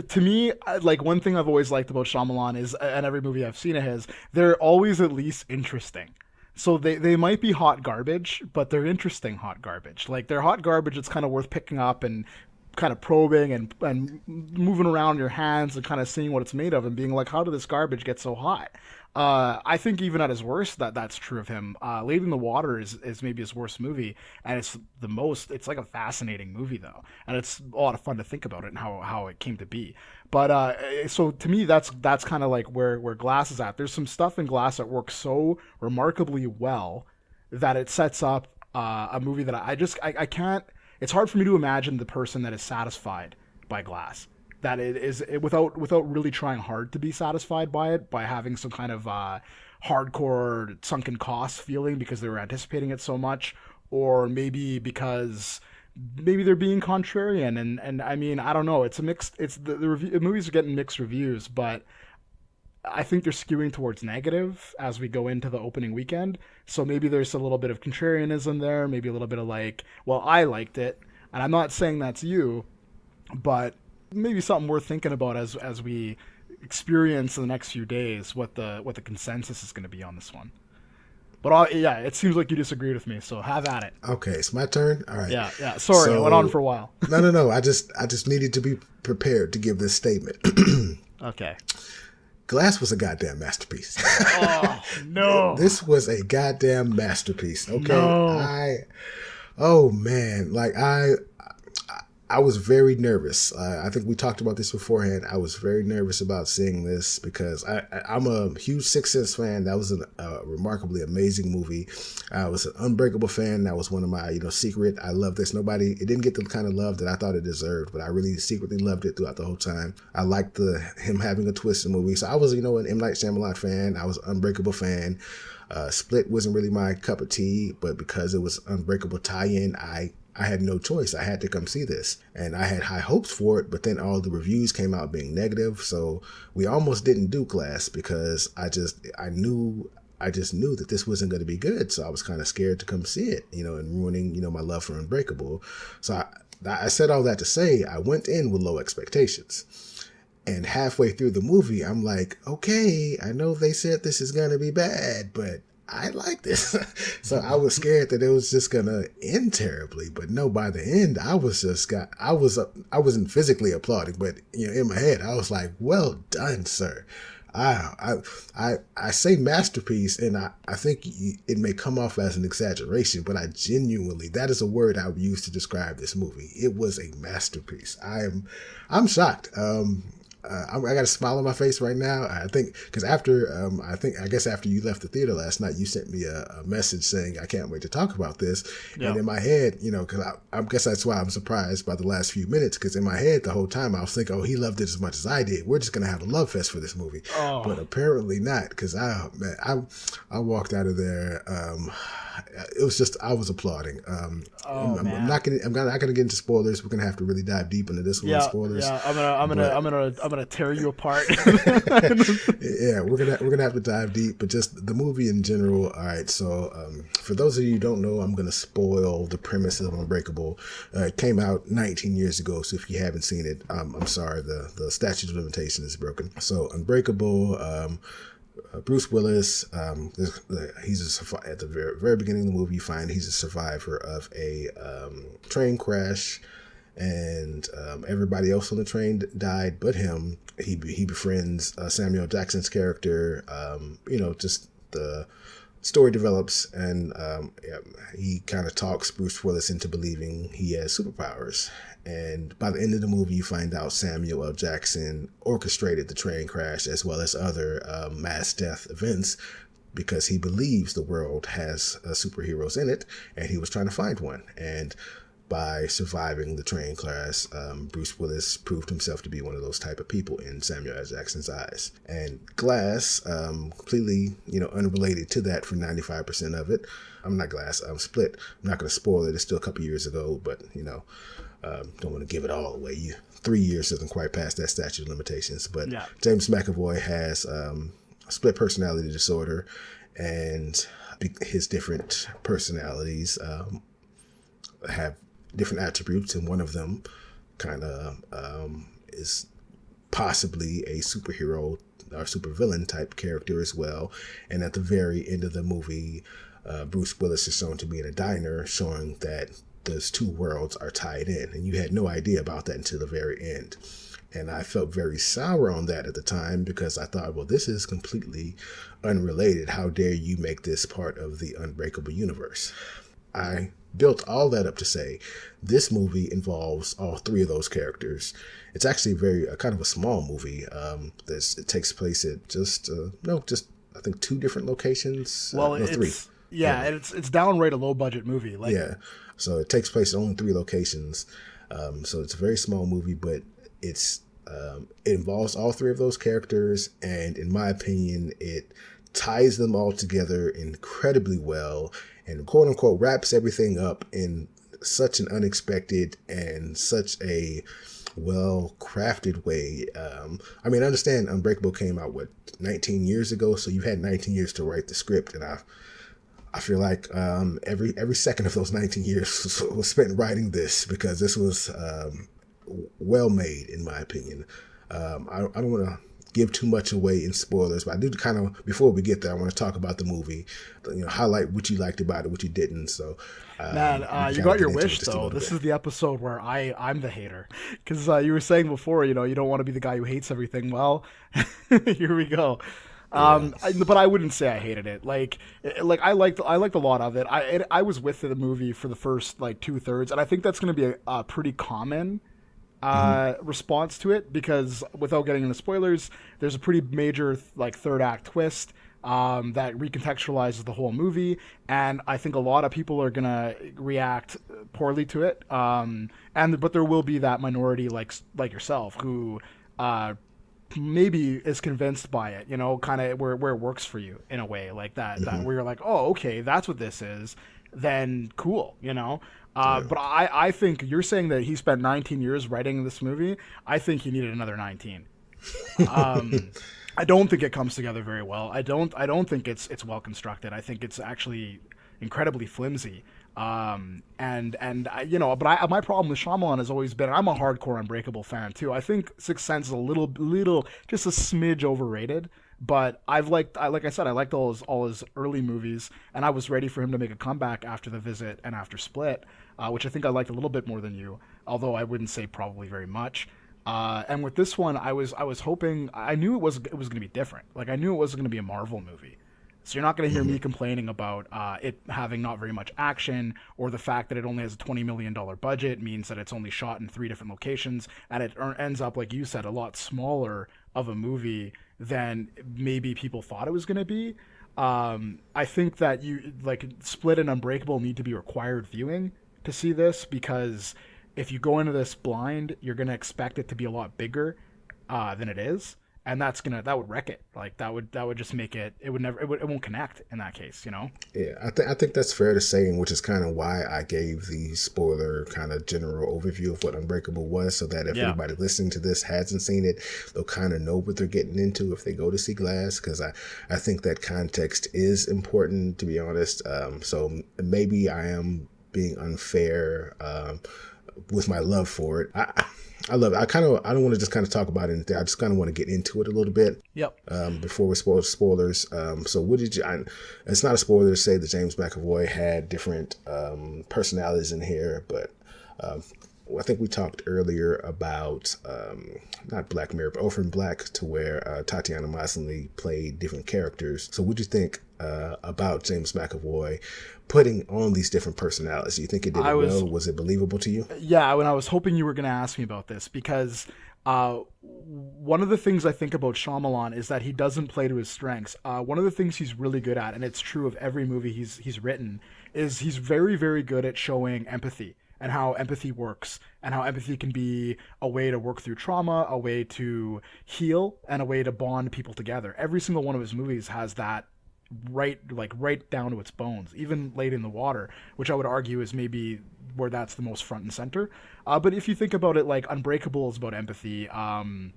to me, one thing I've always liked about Shyamalon is, and every movie I've seen of his, they're always at least interesting. So they might be hot garbage, but they're interesting hot garbage. They're hot garbage that's kind of worth picking up and kind of probing and moving around your hands and kind of seeing what it's made of and being like, how did this garbage get so hot? I think even at his worst, that's true of him. Lady in the Water is maybe his worst movie, and it's like a fascinating movie though, and it's a lot of fun to think about it and how it came to be. But so to me, that's kind of where Glass is at. There's some stuff in Glass that works so remarkably well that it sets up a movie that I can't. It's hard for me to imagine the person that is satisfied by Glass. That it is without really trying hard to be satisfied by it, by having some kind of hardcore sunken cost feeling because they were anticipating it so much, or maybe because they're being contrarian. And I mean, I don't know. It's a mixed. The movies are getting mixed reviews, but I think they're skewing towards negative as we go into the opening weekend. So maybe there's a little bit of contrarianism there, maybe a little bit of well, I liked it, and I'm not saying that's you, but maybe something worth thinking about as we experience in the next few days what the consensus is going to be on this one. But it seems like you disagreed with me, so have at it. Okay, it's my turn. All right. Yeah. Sorry, I went on for a while. No. I just needed to be prepared to give this statement. Okay. Glass was a goddamn masterpiece. Oh no! This was a goddamn masterpiece. Okay. No. Oh man, I was very nervous. I think we talked about this beforehand. I was very nervous about seeing this because I'm a huge Sixth Sense fan. That was a remarkably amazing movie. I was an Unbreakable fan. That was one of my, secret. I love this. It didn't get the kind of love that I thought it deserved, but I really secretly loved it throughout the whole time. I liked him having a twist in the movie. So I was, an M. Night Shyamalan fan. I was an Unbreakable fan. Split wasn't really my cup of tea, but because it was Unbreakable tie-in, I had no choice. I had to come see this. And I had high hopes for it, but then all the reviews came out being negative. So we almost didn't do Glass because I just knew that this wasn't going to be good. So I was kind of scared to come see it, and ruining, my love for Unbreakable. So I said all that to say I went in with low expectations. And halfway through the movie, I'm like, okay, I know they said this is going to be bad, but I like this. So I was scared that it was just going to end terribly. But no, by the end, I wasn't physically applauding, but in my head, I was like, well done, sir. I say masterpiece, and I think it may come off as an exaggeration, but that is a word I would use to describe this movie. It was a masterpiece. I'm shocked. I got a smile on my face right now. I think because after you left the theater last night, you sent me a message saying I can't wait to talk about this. Yeah. And in my head, because I guess that's why I'm surprised by the last few minutes. Because in my head the whole time I was thinking, oh, he loved it as much as I did. We're just gonna have a love fest for this movie. Oh. But apparently not. Because I walked out of there. It was just I was applauding. I'm not gonna get into spoilers. We're gonna have to really dive deep into this one. Yeah, spoilers. Yeah, I'm gonna tear you apart. Yeah, we're gonna have to dive deep. But just the movie in general. All right. So for those of you who don't know, I'm gonna spoil the premise of Unbreakable. It came out 19 years ago. So if you haven't seen it, I'm sorry. The statute of limitation is broken. So Unbreakable. Bruce Willis, he's at the very, very beginning of the movie, you find he's a survivor of a train crash, and everybody else on the train died but him. He befriends Samuel Jackson's character. Just the story develops, and he kind of talks Bruce Willis into believing he has superpowers. And by the end of the movie, you find out Samuel L. Jackson orchestrated the train crash as well as other mass death events because he believes the world has superheroes in it, and he was trying to find one. And by surviving the train crash, Bruce Willis proved himself to be one of those type of people in Samuel L. Jackson's eyes. And Glass, completely, unrelated to that for 95% of it. Split. I'm not going to spoil it. It's still a couple years ago, but, don't want to give it all away. 3 years doesn't quite pass that statute of limitations. But yeah. James McAvoy has split personality disorder, and his different personalities have different attributes, and one of them kind of is possibly a superhero or supervillain type character as well. And at the very end of the movie, Bruce Willis is shown to be in a diner, showing that those two worlds are tied in, and you had no idea about that until the very end. And I felt very sour on that at the time because I thought, well, this is completely unrelated. How dare you make this part of the Unbreakable universe? I built all that up to say this movie involves all three of those characters. It's actually kind of a small movie. It takes place at just I think 2 different locations. Three. Yeah, and it's downright a low budget movie. Yeah, so it takes place at only 3 locations. So it's a very small movie, but it involves all 3 of those characters, and in my opinion, it ties them all together incredibly well, and quote unquote wraps everything up in such an unexpected and such a well-crafted way. I understand Unbreakable came out 19 years ago, so you've had 19 years to write the script, and I feel like every second of those 19 years was spent writing this, because this was well made, in my opinion. I don't want to give too much away in spoilers, but I do kind of, before we get there, I want to talk about the movie, highlight what you liked about it, what you didn't. So, you got your wish, though. This is the episode where I'm the hater, because you were saying before, you don't want to be the guy who hates everything. Well, here we go. Yeah. But I wouldn't say I hated it. I liked a lot of it. I was with the movie for the first like 2/3, and I think that's going to be a pretty common response to it, because without getting into spoilers, there's a pretty major like third act twist that recontextualizes the whole movie, and I think a lot of people are gonna react poorly to it. But there will be that minority like yourself who maybe is convinced by it, kind of where it works for you in a way like that, that where you're like, oh, okay, that's what this is, then cool. But I think you're saying that he spent 19 years writing this movie. I think he needed another 19. I don't think it comes together very well. I don't think it's well constructed. I think it's actually incredibly flimsy. But my problem with Shyamalan has always been, I'm a hardcore Unbreakable fan too. I think Sixth Sense is a little, just a smidge overrated. But like I said, I liked all his early movies, and I was ready for him to make a comeback after The Visit and after Split, which I think I liked a little bit more than you, although I wouldn't say probably very much. And with this one, I was hoping, I knew it was going to be different. Like, I knew it wasn't going to be a Marvel movie. So you're not going to hear me complaining about it having not very much action, or the fact that it only has a $20 million budget means that it's only shot in 3 different locations, and it ends up, like you said, a lot smaller of a movie than maybe people thought it was going to be. I think that Split and Unbreakable need to be required viewing to see this, because if you go into this blind, you're going to expect it to be a lot bigger than it is. And that would wreck it. Like that would just make it. It won't connect in that case. Yeah, I think that's fair to say, and which is kind of why I gave the spoiler kind of general overview of what Unbreakable was, so that if anybody listening to this hasn't seen it, they'll kind of know what they're getting into if they go to see Glass. Because I think that context is important, to be honest. So maybe I am being unfair with my love for it. I love it. I don't want to just kind of talk about it. I just kind of want to get into it a little bit. Yep. Before we spoil spoilers. So what did you? It's not a spoiler to say that James McAvoy had different personalities in here, but I think we talked earlier about not Black Mirror, but Orphan Black, to where Tatiana Maslany played different characters. So what do you think about James McAvoy putting on these different personalities? Do you think it did well? Was it believable to you? Yeah, when I was hoping you were going to ask me about this, because one of the things I think about Shyamalan is that he doesn't play to his strengths. One of the things he's really good at, and it's true of every movie he's written, is he's very, very good at showing empathy, and how empathy works, and how empathy can be a way to work through trauma, a way to heal, and a way to bond people together. Every single one of his movies has that right down to its bones, even Lady in the Water, which I would argue is maybe where that's the most front and center. But if you think about it, like Unbreakable is about empathy, and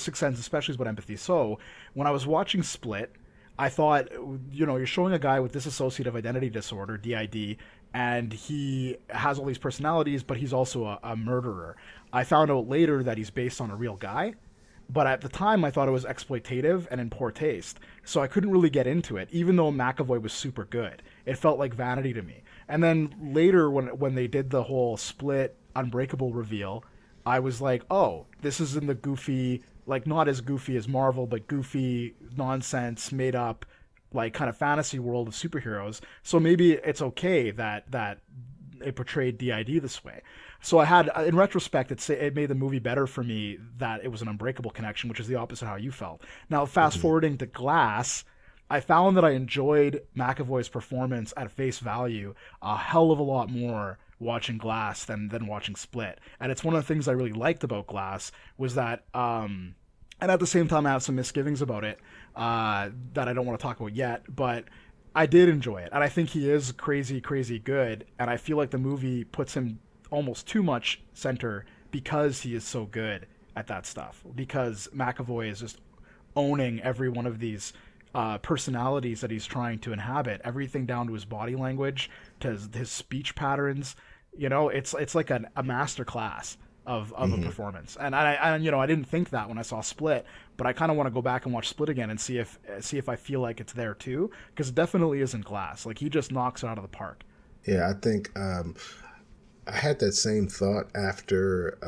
Sixth Sense especially is about empathy. So when I was watching Split, I thought, you're showing a guy with dissociative identity disorder, DID, and he has all these personalities, but he's also a murderer. I found out later that he's based on a real guy, but at the time I thought it was exploitative and in poor taste, so I couldn't really get into it, even though McAvoy was super good. It felt like vanity to me. And then later, when they did the whole Split Unbreakable reveal, I was like, oh, this is in the goofy, like not as goofy as Marvel, but goofy nonsense made up, like kind of fantasy world of superheroes. So maybe it's okay that it portrayed DID this way. So I had, in retrospect, it made the movie better for me that it was an Unbreakable connection, which is the opposite of how you felt. Now, fast forwarding to Glass, I found that I enjoyed McAvoy's performance at face value a hell of a lot more watching Glass than watching Split. And it's one of the things I really liked about Glass was that, and at the same time I have some misgivings about it that I don't want to talk about yet, but I did enjoy it. And I think he is crazy, crazy good. And I feel like the movie puts him almost too much center because he is so good at that stuff. Because McAvoy is just owning every one of these personalities that he's trying to inhabit, everything down to his body language, to his speech patterns. It's like a master class of a performance. And I didn't think that when I saw Split, but I kind of want to go back and watch Split again and see if I feel like it's there too, because it definitely isn't Glass. Like, he just knocks it out of the park. Yeah, I think I had that same thought after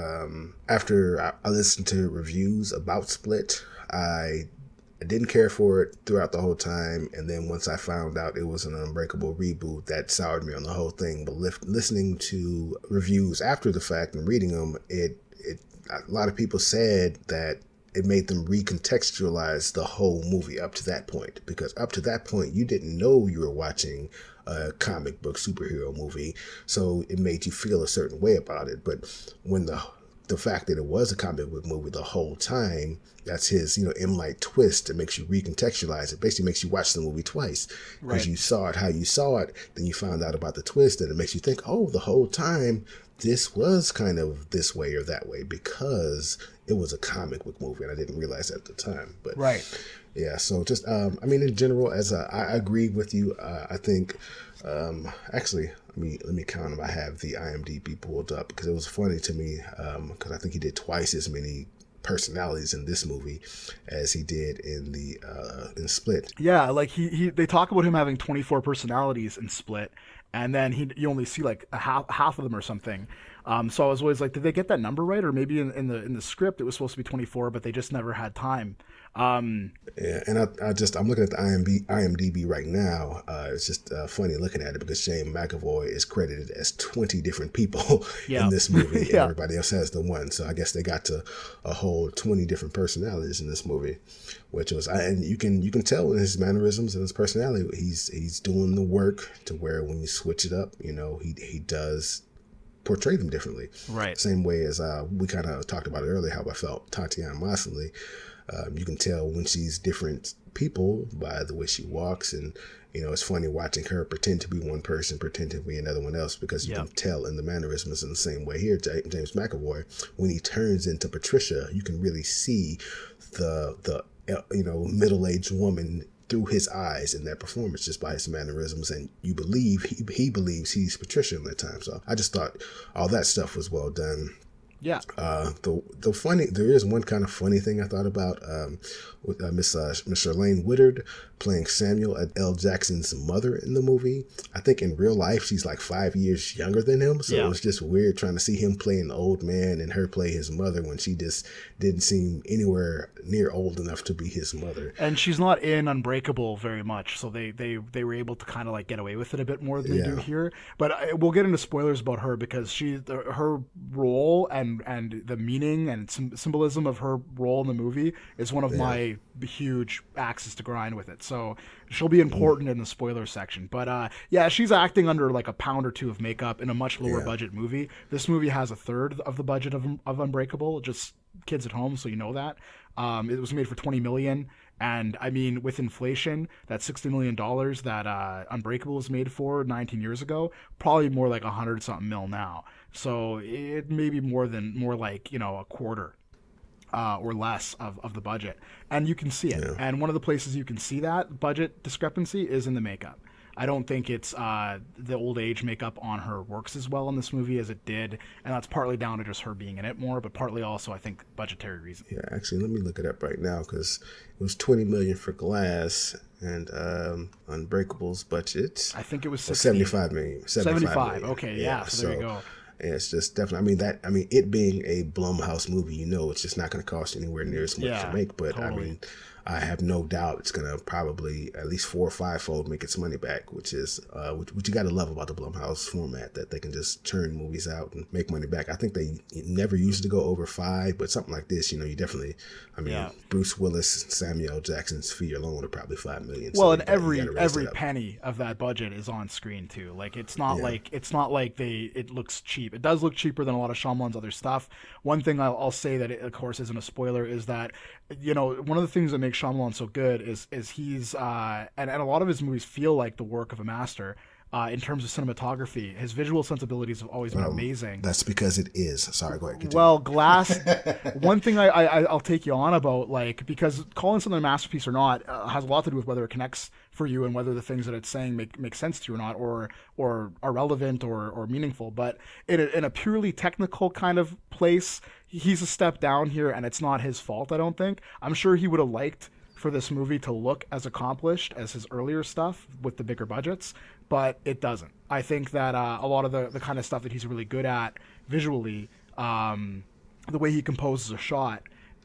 I listened to reviews about Split. I I didn't care for it throughout the whole time, and then once I found out it was an Unbreakable reboot, that soured me on the whole thing. But listening to reviews after the fact and reading them, a lot of people said that it made them recontextualize the whole movie up to that point, because up to that point you didn't know you were watching a comic book superhero movie, so it made you feel a certain way about it. But when the fact that it was a comic book movie the whole time, that's his, M. Night twist. It makes you recontextualize it. Basically makes you watch the movie twice. Because you saw it how you saw it, then you found out about the twist, and it makes you think, oh, the whole time this was kind of this way or that way, because it was a comic book movie, and I didn't realize that at the time. But yeah, so just, in general, I agree with you. I think, actually, let me count them. I have the IMDb pulled up because it was funny to me, because I think he did twice as many personalities in this movie as he did in Split. Yeah, like they talk about him having 24 personalities in Split, and then you only see like half of them or something. So I was always like, did they get that number right? Or maybe in the script it was supposed to be 24, but they just never had time. Yeah, and I'm looking at the IMDb right now. It's just funny looking at it because James McAvoy is credited as 20 different people in this movie, and everybody else has the one. So I guess they got to a whole 20 different personalities in this movie, which was, and you can tell in his mannerisms and his personality, he's doing the work to where when you switch it up, he does portray them differently. Right. Same way as we kind of talked about it earlier, how I felt Tatiana Maslany. You can tell when she's different people by the way she walks, and it's funny watching her pretend to be one person, pretend to be another one else, because you can tell in the mannerisms. In the same way here, James McAvoy, when he turns into Patricia, you can really see the middle-aged woman through his eyes in that performance, just by his mannerisms, and you believe he believes he's Patricia in that time. So I just thought all that stuff was well done. Yeah. There is one kind of funny thing I thought about with Miss Charlene Woodard playing Samuel L. Jackson's mother in the movie. I think in real life she's like 5 years younger than him, so it was just weird trying to see him play an old man and her play his mother when she just didn't seem anywhere near old enough to be his mother. And she's not in Unbreakable very much, so they were able to kind of like get away with it a bit more than they do here. But we'll get into spoilers about her, because her role and the meaning and symbolism of her role in the movie is one of my huge axes to grind with it. So she'll be important in the spoiler section. But she's acting under like a pound or two of makeup in a much lower budget movie. This movie has a third of the budget of Unbreakable, just kids at home, so you know that. It was made for $20 million. And I mean, with inflation, that $60 million that Unbreakable was made for 19 years ago, probably more like 100-something mil now. So it may be more like, a quarter or less of the budget. And you can see it. Yeah. And one of the places you can see that budget discrepancy is in the makeup. I don't think it's the old age makeup on her works as well in this movie as it did, and that's partly down to just her being in it more, but partly also I think budgetary reasons. Yeah, actually, let me look it up right now, because it was $20 million for Glass, and Unbreakable's budget, I think it was $75 million. 75. Okay, yeah. So there you go. Yeah, it's just definitely. It being a Blumhouse movie, it's just not going to cost anywhere near as much to make. But totally. I have no doubt it's going to probably at least 4 or 5-fold make its money back, which is what you got to love about the Blumhouse format, that they can just churn movies out and make money back. I think they never used to go over 5, but something like this, you definitely. Bruce Willis, Samuel L. Jackson's fee alone are probably $5 million. Well, and every penny of that budget is on screen too. Like it looks cheap. It does look cheaper than a lot of Shyamalan's other stuff. One thing I'll say that of course isn't a spoiler is that one of the things that makes Shyamalan so good is he's and a lot of his movies feel like the work of a master. In terms of cinematography, his visual sensibilities have always been amazing. That's because it is. Sorry, go ahead. Continue. Well, Glass, one thing I'll take you on about, because calling something a masterpiece or not has a lot to do with whether it connects for you and whether the things that it's saying make sense to you or not, or are relevant or meaningful. But in a purely technical kind of place, he's a step down here, and it's not his fault, I don't think. I'm sure he would have liked for this movie to look as accomplished as his earlier stuff with the bigger budgets, but it doesn't. I think that a lot of the kind of stuff that he's really good at visually, the way he composes a shot,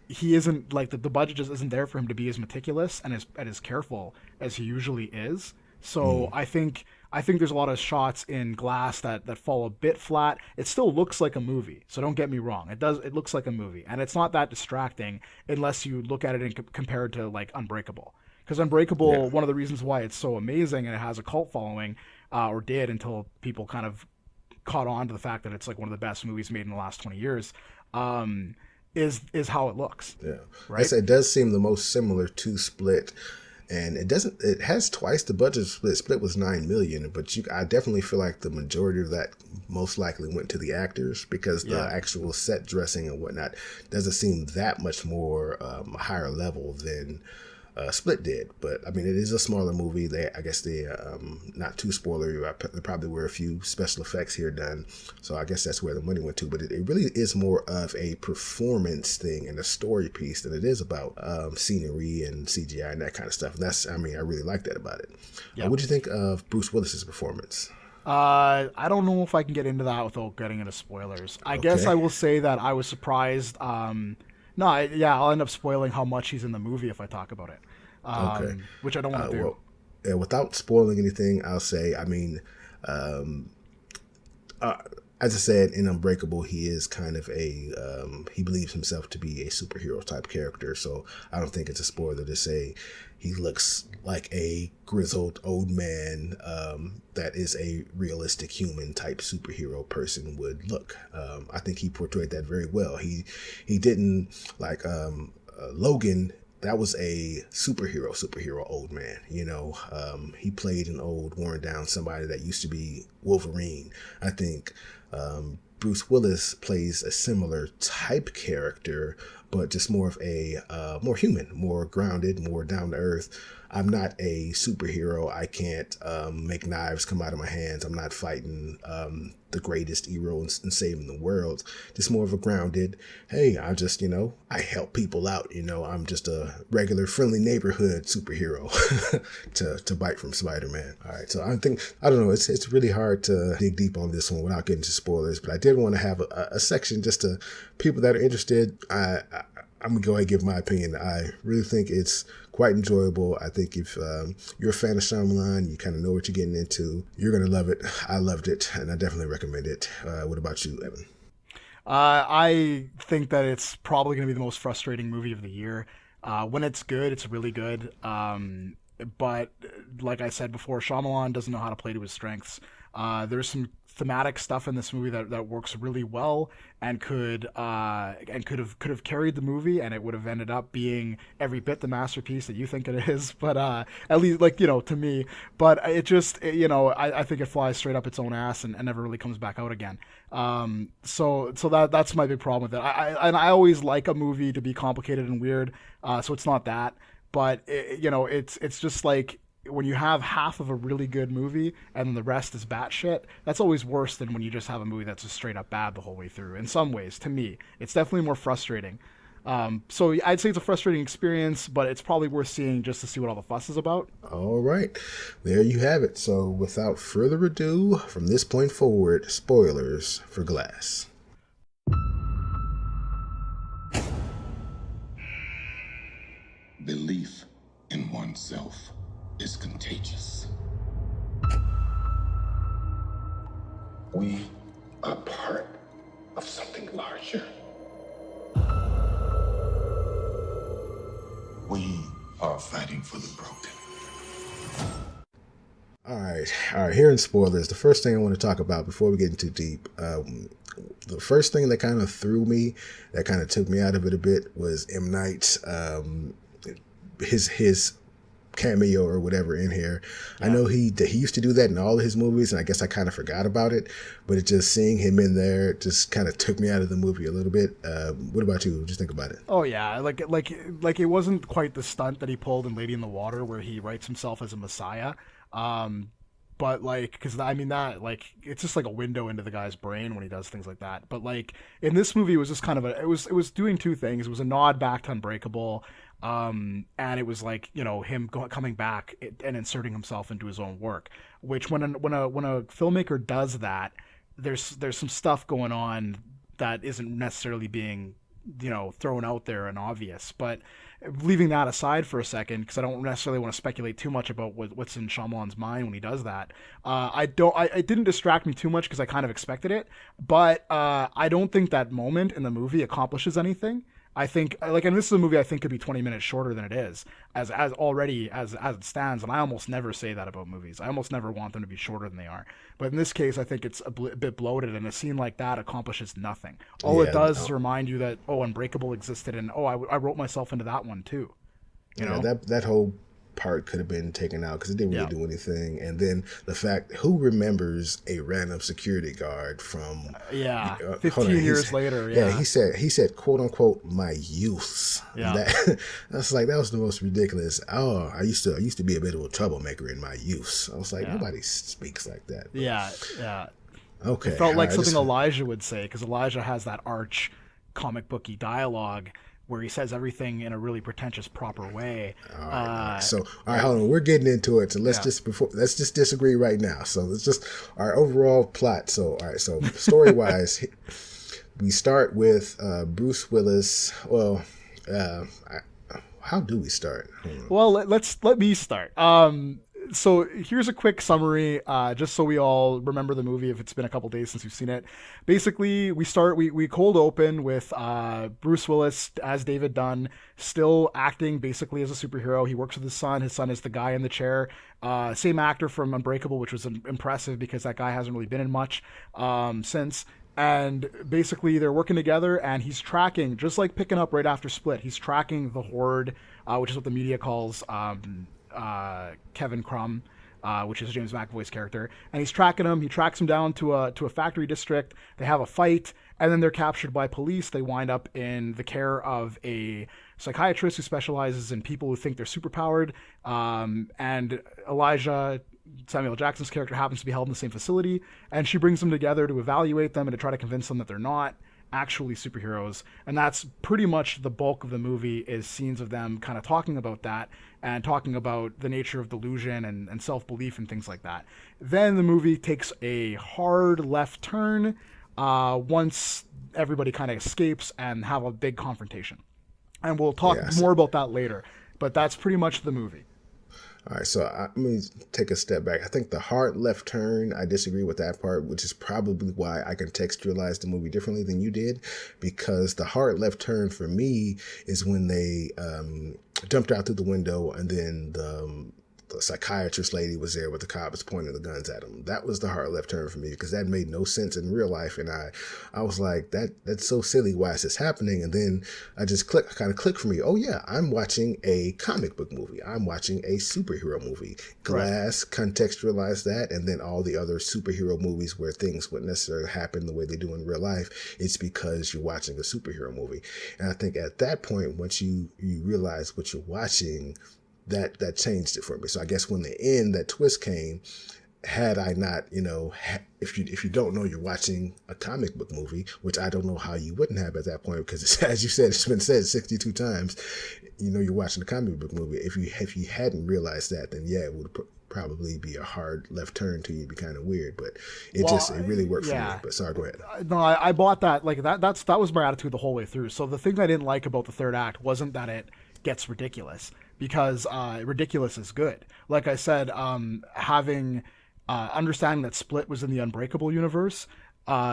he isn't like the budget just isn't there for him to be as meticulous and as careful as he usually is. So I think there's a lot of shots in Glass that fall a bit flat. It still looks like a movie, so don't get me wrong. It looks like a movie, and it's not that distracting unless you look at it and compare it to like Unbreakable. Because Unbreakable, one of the reasons why it's so amazing and it has a cult following, or did until people kind of caught on to the fact that it's like one of the best movies made in the last 20 years, is how it looks. Yeah, right. I say it does seem the most similar to Split. And it has twice the budget of Split. Split was $9 million, but I definitely feel like the majority of that most likely went to the actors, because the actual set dressing and whatnot doesn't seem that much more a higher level than Split did. But I mean, it is a smaller movie. I guess they not too spoilery. There probably were a few special effects here done, so I guess that's where the money went to. But it really is more of a performance thing and a story piece than it is about scenery and CGI and that kind of stuff. And I really like that about it. What do you think of Bruce Willis's performance? I don't know if I can get into that without getting into spoilers. I guess I will say that I was surprised. I'll end up spoiling how much he's in the movie if I talk about it, which I don't want to do. Well, without spoiling anything, I'll say, I mean, as I said, in Unbreakable, he is kind of he believes himself to be a superhero type character, so I don't think it's a spoiler to say he looks like a grizzled old man that is a realistic human type superhero person would look. I think he portrayed that very well. He didn't like Logan. That was a superhero old man, you know. He played an old, worn down somebody that used to be Wolverine. I think Bruce Willis plays a similar type character, but just more of a more human, more grounded, more down to earth. I'm not a superhero. I can't make knives come out of my hands. I'm not fighting the greatest hero and saving the world. Just more of a grounded, hey, I just, I help people out. I'm just a regular friendly neighborhood superhero to bite from Spider-Man. All right. So I don't know. It's really hard to dig deep on this one without getting into spoilers, but I did want to have a section just to people that are interested. I'm going to go ahead and give my opinion. I really think it's quite enjoyable. I think if you're a fan of Shyamalon, you kind of know what you're getting into, you're going to love it. I loved it, and I definitely recommend it. What about you, Evan? I think that it's probably going to be the most frustrating movie of the year. When it's good, it's really good. But like I said before, Shyamalon doesn't know how to play to his strengths. There's some thematic stuff in this movie that works really well and could have carried the movie, and it would have ended up being every bit the masterpiece that you think it is. But at least, to me. But it just, I think it flies straight up its own ass and never really comes back out again. So that's my big problem with it. I always like a movie to be complicated and weird. So it's not that, but it's just like, when you have half of a really good movie and then the rest is batshit, that's always worse than when you just have a movie that's just straight up bad the whole way through. In some ways, to me, it's definitely more frustrating. So I'd say it's a frustrating experience, but it's probably worth seeing just to see what all the fuss is about. All right, there you have it. So without further ado, from this point forward, spoilers for Glass. Belief in oneself is contagious. We are part of something larger. We are fighting for the broken. All right. Here in spoilers, the first thing I want to talk about before we get into deep, the first thing that kind of threw me, that kind of took me out of it a bit, was M. Night's his cameo or whatever in here. Yeah. I know he used to do that in all of his movies, and I guess I kind of forgot about it, but it just seeing him in there just kind of took me out of the movie a little bit. What about you? What did you think about it? Oh yeah, like it wasn't quite the stunt that he pulled in Lady in the Water where he writes himself as a messiah. But because it's just like a window into the guy's brain when he does things like that. But in this movie, it was just kind of it was doing two things. It was a nod back to Unbreakable, and it was him coming back and inserting himself into his own work. Which when a filmmaker does that, there's some stuff going on that isn't necessarily being thrown out there and obvious. But leaving that aside for a second, because I don't necessarily want to speculate too much about what's in Shyamalan's mind when he does that. It didn't distract me too much because I kind of expected it, but I don't think that moment in the movie accomplishes anything. I think, and this is a movie I think could be 20 minutes shorter than it is, as it stands. And I almost never say that about movies. I almost never want them to be shorter than they are. But in this case, I think it's a bit bloated, and a scene like that accomplishes nothing. All it does is remind you that, Unbreakable existed, and I wrote myself into that one too. You know, that whole part could have been taken out because it didn't really do anything. And then the fact, who remembers a random security guard from 15 years later? He said quote unquote my youth. That was the most ridiculous. I used to be a bit of a troublemaker in my youth. I was like, nobody speaks like that. But, okay, it felt like something Elijah would say, because Elijah has that arch comic booky dialogue where he says everything in a really pretentious, proper way. All right. So, hold on. We're getting into it. So let's just disagree right now. So let's just our overall plot. So, all right. So story wise, we start with Bruce Willis. Well, how do we start? Well, let me start. So here's a quick summary, just so we all remember the movie if it's been a couple days since we've seen it. Basically, we cold open with Bruce Willis as David Dunn, still acting basically as a superhero. He works with his son. His son is the guy in the chair. Same actor from Unbreakable, which was impressive because that guy hasn't really been in much since. And basically, they're working together, and he's tracking, just like picking up right after Split, he's tracking the Horde, which is what the media calls Kevin Crumb, which is James McAvoy's character, and he's tracking him. He tracks him down to a factory district. They have a fight, and then they're captured by police. They wind up in the care of a psychiatrist who specializes in people who think they're superpowered. And Elijah, Samuel Jackson's character, happens to be held in the same facility, and she brings them together to evaluate them and to try to convince them that they're not actually superheroes. And that's pretty much the bulk of the movie, is scenes of them kind of talking about that and talking about the nature of delusion and self-belief and things like that. Then the movie takes a hard left turn once everybody kind of escapes and have a big confrontation. And we'll talk more about that later, but that's pretty much the movie. All right, so let me take a step back. I think the hard left turn, I disagree with that part, which is probably why I contextualize the movie differently than you did, because the hard left turn for me is when they jumped out through the window, and then the psychiatrist lady was there with the cops pointing the guns at him. That was the hard left turn for me, because that made no sense in real life. And I was like, that's so silly. Why is this happening? And then I just kind of clicked for me. Oh yeah, I'm watching a comic book movie. I'm watching a superhero movie. Glass contextualized that. And then all the other superhero movies where things wouldn't necessarily happen the way they do in real life, it's because you're watching a superhero movie. And I think at that point, once you realize what you're watching, that changed it for me. So I guess when that twist came, had I not, if you don't know you're watching a comic book movie, which I don't know how you wouldn't have at that point, because as you said, it's been said 62 times, you're watching a comic book movie. If you hadn't realized that, then it would probably be a hard left turn to you, be kind of weird, but it really worked for me. But sorry, go ahead. No, I bought that. Like that was my attitude the whole way through. So the thing I didn't like about the third act wasn't that it gets ridiculous, because ridiculous is good. Like I said, having understanding that Split was in the Unbreakable universe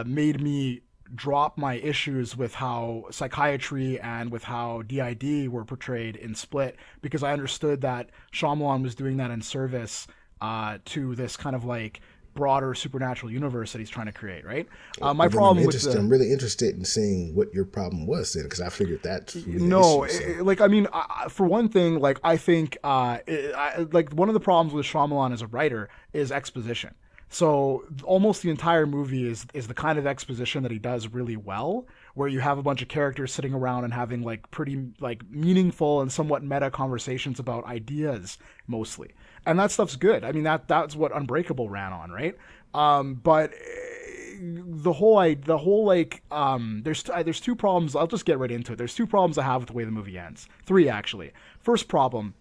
made me drop my issues with how psychiatry and with how DID were portrayed in Split, because I understood that Shyamalan was doing that in service to this kind of like broader supernatural universe that he's trying to create, right? I'm really interested in seeing what your problem was then, because I figured that's really for one thing, like I think like one of the problems with Shyamalan as a writer is exposition. So almost the entire movie is the kind of exposition that he does really well, where you have a bunch of characters sitting around and having like pretty like meaningful and somewhat meta conversations about ideas mostly. And that stuff's good. I mean, that's what Unbreakable ran on, right? But there's two problems. I'll just get right into it. There's two problems I have with the way the movie ends. Three, actually. First problem,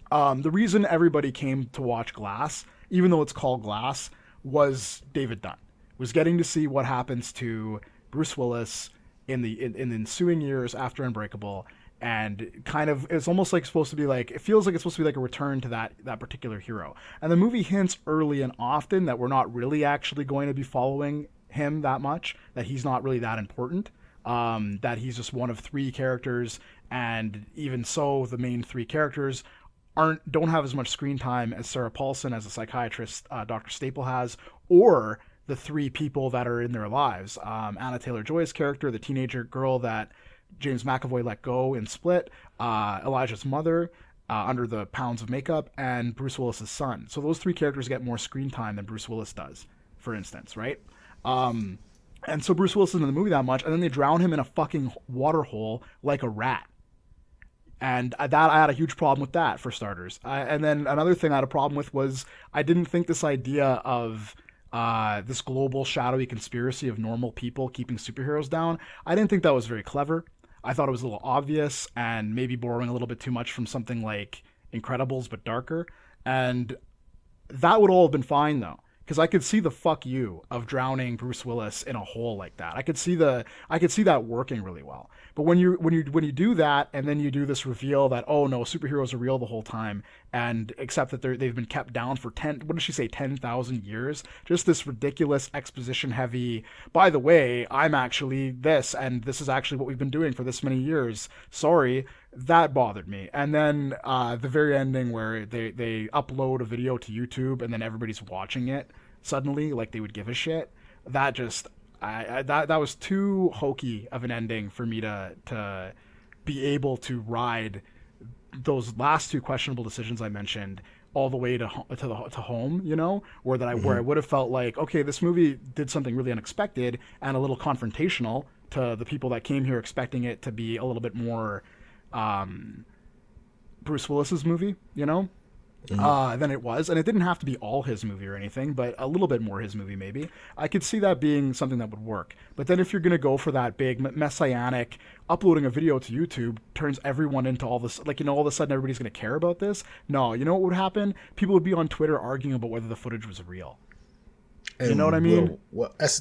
the reason everybody came to watch Glass, even though it's called Glass, was David Dunn. Was getting to see what happens to Bruce Willis in the ensuing years after Unbreakable, and kind of it's almost like supposed to be like, it feels like it's supposed to be like a return to that particular hero. And the movie hints early and often that we're not really actually going to be following him that much, that he's not really that important, that he's just one of three characters, and even so, the main three characters don't have as much screen time as Sarah Paulson as a psychiatrist, Dr. Staple has, or the three people that are in their lives. Anna Taylor-Joy's character, the teenager girl that James McAvoy let go in Split, Elijah's mother, under the pounds of makeup, and Bruce Willis's son. So those three characters get more screen time than Bruce Willis does, for instance, right? And so Bruce Willis isn't in the movie that much, and then they drown him in a fucking water hole like a rat. And I had a huge problem with that, for starters. And then another thing I had a problem with was I didn't think this idea of this global shadowy conspiracy of normal people keeping superheroes down, I didn't think that was very clever. I thought it was a little obvious and maybe borrowing a little bit too much from something like Incredibles, but darker. And that would all have been fine, though, because I could see the fuck you of drowning Bruce Willis in a hole like that. I could see that working really well. But when you do that, and then you do this reveal that, oh no, superheroes are real the whole time, and except that they've been kept down for 10,000 years, just this ridiculous exposition heavy, by the way, I'm actually this, and this is actually what we've been doing for this many years, sorry, that bothered me. And then the very ending where they upload a video to YouTube and then everybody's watching it suddenly like they would give a shit, that just that was too hokey of an ending for me to be able to ride those last two questionable decisions I mentioned all the way to home, you know, where I would have felt like, okay, this movie did something really unexpected and a little confrontational to the people that came here expecting it to be a little bit more Bruce Willis's movie, you know, than it was. And it didn't have to be all his movie or anything, but a little bit more his movie maybe. I could see that being something that would work. But then if you're going to go for that big messianic, uploading a video to YouTube turns everyone into all this, like, you know, all of a sudden everybody's going to care about this. No, you know what would happen? People would be on Twitter arguing about whether the footage was real. And you know what I mean? Well, that's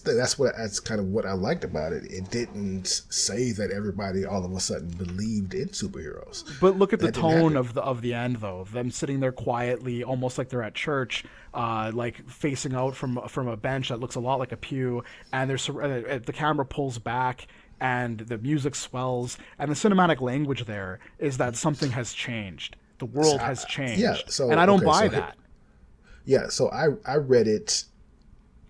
kind of what I liked about it. It didn't say that everybody all of a sudden believed in superheroes. But look at the tone of the end, though. Them sitting there quietly, almost like they're at church, like facing out from a bench that looks a lot like a pew, and the camera pulls back, and the music swells, and the cinematic language there is that something has changed. The world has changed. Yeah. So, and I don't buy that. Yeah. So I read it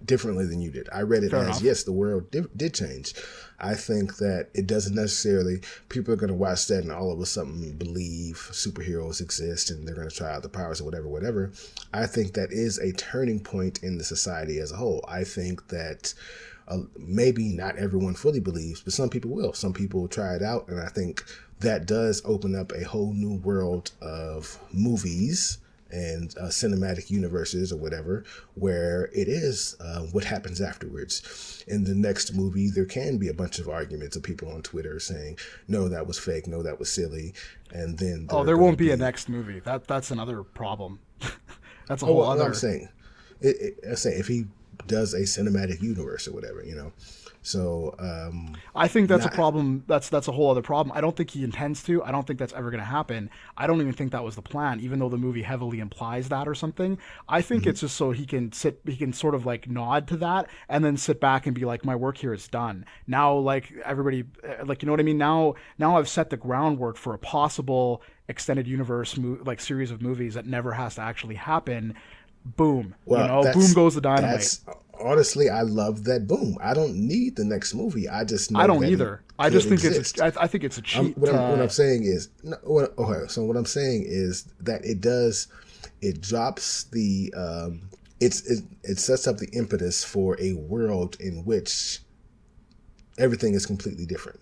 differently than you did. I read it as, yes, the world did change. I think that it doesn't necessarily, people are going to watch that and all of a sudden believe superheroes exist and they're going to try out the powers or whatever. I think that is a turning point in the society as a whole. I think that maybe not everyone fully believes, but some people will. Some people will try it out, and I think that does open up a whole new world of movies and cinematic universes or whatever, where it is what happens afterwards. In the next movie, there can be a bunch of arguments of people on Twitter saying, no, that was fake, no, that was silly, and then there won't be a next movie. That's another problem. That's a whole other. I'm saying, if he does a cinematic universe or whatever, you know. So I think that's a problem. That's a whole other problem. I don't think he intends to. I don't think that's ever going to happen. I don't even think that was the plan, even though the movie heavily implies that or something. I think it's just so he can sort of like nod to that and then sit back and be like, my work here is done. Now, like everybody, like, you know what I mean? Now I've set the groundwork for a possible extended universe like series of movies that never has to actually happen. Boom. Well, boom goes the dynamite. Honestly, I love that boom. I don't need the next movie. I just know I don't either. I just think I think it's a cheat. What I'm saying is, so what I'm saying is that it drops the it sets up the impetus for a world in which everything is completely different.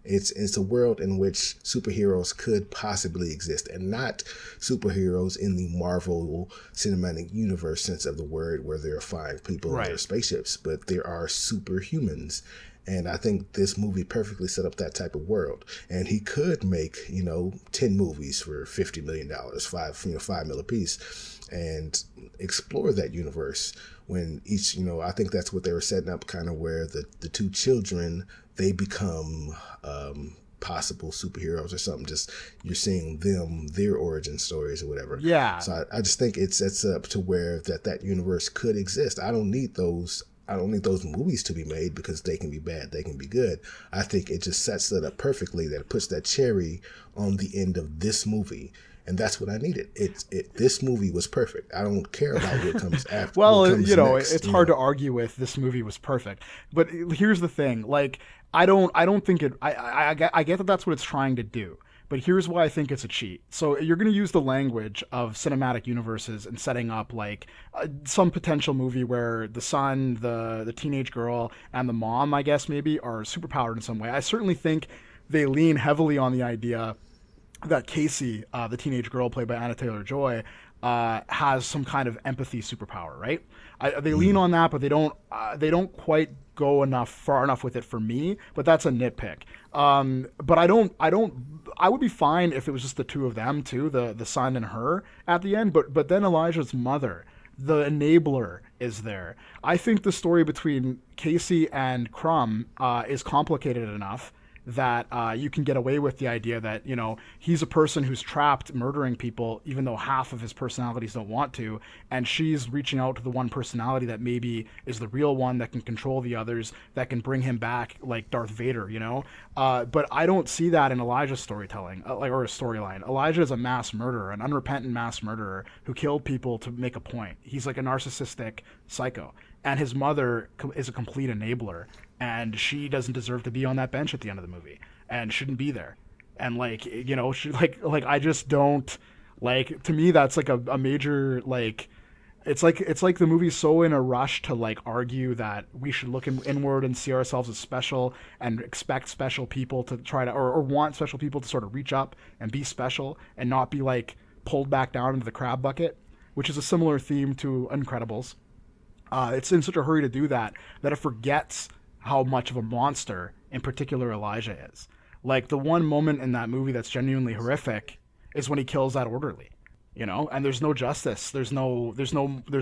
It's a world in which superheroes could possibly exist, and not superheroes in the Marvel Cinematic Universe sense of the word, where there are flying people in their spaceships, but there are superhumans, And I think this movie perfectly set up that type of world. And he could make, 10 movies for $50 million, $5 million a piece, and explore that universe when each, I think that's what they were setting up, kind of where the two children, they become possible superheroes or something. Just you're seeing their origin stories or whatever. Yeah. So I just think it sets up to where that universe could exist. I don't need those movies to be made because they can be bad, they can be good. I think it just sets it up perfectly, that it puts that cherry on the end of this movie. And that's what I needed. This movie was perfect. I don't care about what comes after. Well, next, it's hard to argue with. This movie was perfect. But here's the thing. Like, I don't think it. I get that that's what it's trying to do. But here's why I think it's a cheat. So you're going to use the language of cinematic universes and setting up like some potential movie where the son, the teenage girl, and the mom, I guess maybe, are superpowered in some way. I certainly think they lean heavily on the idea that Casey, the teenage girl played by Anna Taylor-Joy, has some kind of empathy superpower, right? They lean on that, but they don't quite go far enough with it for me. But that's a nitpick. But I would be fine if it was just the two of them too, the son and her at the end. But then Elijah's mother, the enabler, is there. I think the story between Casey and Crumb is complicated enough that you can get away with the idea that, he's a person who's trapped murdering people, even though half of his personalities don't want to, and she's reaching out to the one personality that maybe is the real one that can control the others, that can bring him back like Darth Vader, But I don't see that in Elijah's storytelling, or a storyline. Elijah is a mass murderer, an unrepentant mass murderer who killed people to make a point. He's like a narcissistic psycho. And his mother is a complete enabler. And she doesn't deserve to be on that bench at the end of the movie, and shouldn't be there. And she I just don't like. To me, that's like a major like. It's like the movie's so in a rush to like argue that we should look inward and see ourselves as special and expect special people to try to or want special people to sort of reach up and be special and not be like pulled back down into the crab bucket, which is a similar theme to Incredibles. It's in such a hurry to do that it forgets how much of a monster, in particular, Elijah is. Like, the one moment in that movie that's genuinely horrific is when he kills that orderly, and there's no justice. There's no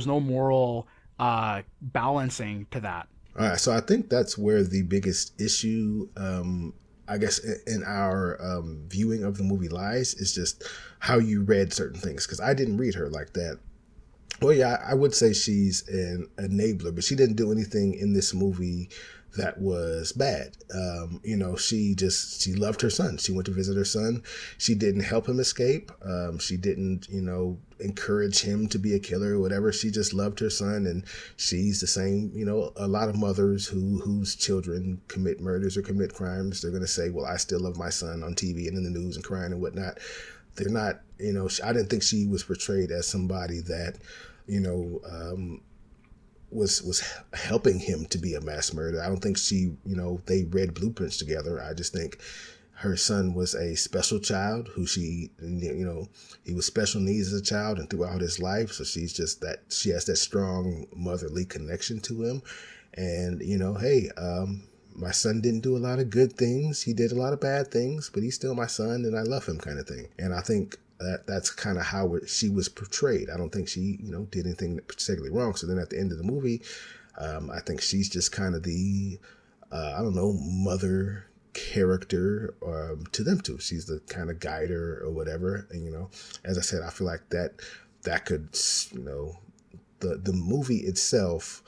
moral balancing to that. All right, so I think that's where the biggest issue, I guess, in our viewing of the movie lies, is just how you read certain things. Because I didn't read her like that. Well, yeah, I would say she's an enabler, but she didn't do anything in this movie that was bad. She loved her son. She went to visit her son. She didn't help him escape. She didn't, encourage him to be a killer or whatever. She just loved her son, and she's the same, a lot of mothers whose children commit murders or commit crimes. They're going to say, well, I still love my son on TV and in the news and crying and whatnot. They're not, I didn't think she was portrayed as somebody that, was helping him to be a mass murderer. I don't think she, they read blueprints together. I just think her son was a special child who he was special needs as a child and throughout his life. So she has that strong motherly connection to him. And, hey, my son didn't do a lot of good things. He did a lot of bad things, but he's still my son and I love him, kind of thing. And I think that's kind of how she was portrayed. I don't think she, did anything particularly wrong. So then at the end of the movie, I think she's just kind of the, mother character to them too. She's the kind of guider or whatever. And, as I said, I feel like that could, the movie itself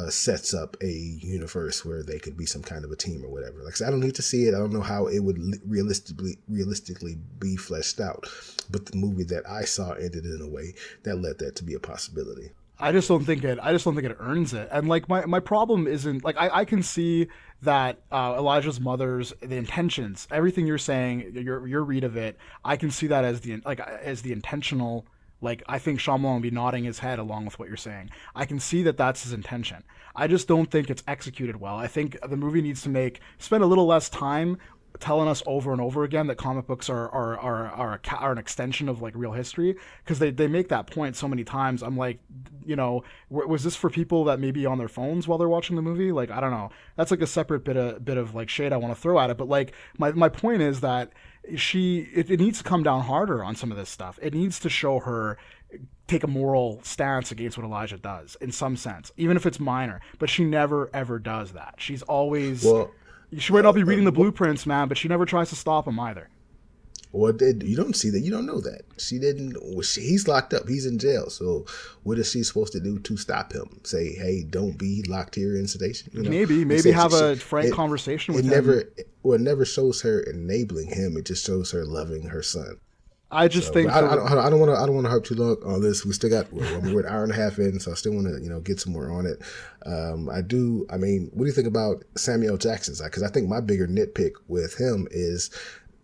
sets up a universe where they could be some kind of a team or whatever. Like I said, I don't need to see it. I don't know how it would realistically be fleshed out. But the movie that I saw ended in a way that led that to be a possibility. I just don't think it earns it. And like my problem isn't like I can see that Elijah's mother's the intentions, everything you're saying, your read of it, I can see that as the intentional. Like, I think Shyamalon would be nodding his head along with what you're saying. I can see that that's his intention. I just don't think it's executed well. I think the movie needs to spend a little less time telling us over and over again that comic books are an extension of like real history, because they make that point so many times. I'm like, was this for people that may be on their phones while they're watching the movie? Like, I don't know. That's like a separate bit of like shade I want to throw at it. But like my point is that it needs to come down harder on some of this stuff. It needs to show her take a moral stance against what Elijah does in some sense, even if it's minor. But she never ever does that. She's always. Well, she might not be reading the blueprints, man, but she never tries to stop him either. Well, you don't see that. You don't know that. She didn't. He's locked up. He's in jail. So what is she supposed to do to stop him? Say, hey, don't be locked here in sedation? Maybe have a frank conversation with him. It never shows her enabling him. It just shows her loving her son. I just think I don't want to harp too long on this. We still got we're an hour and a half in, so I still want to get some more on it. What do you think about Samuel Jackson's? Because I think my bigger nitpick with him is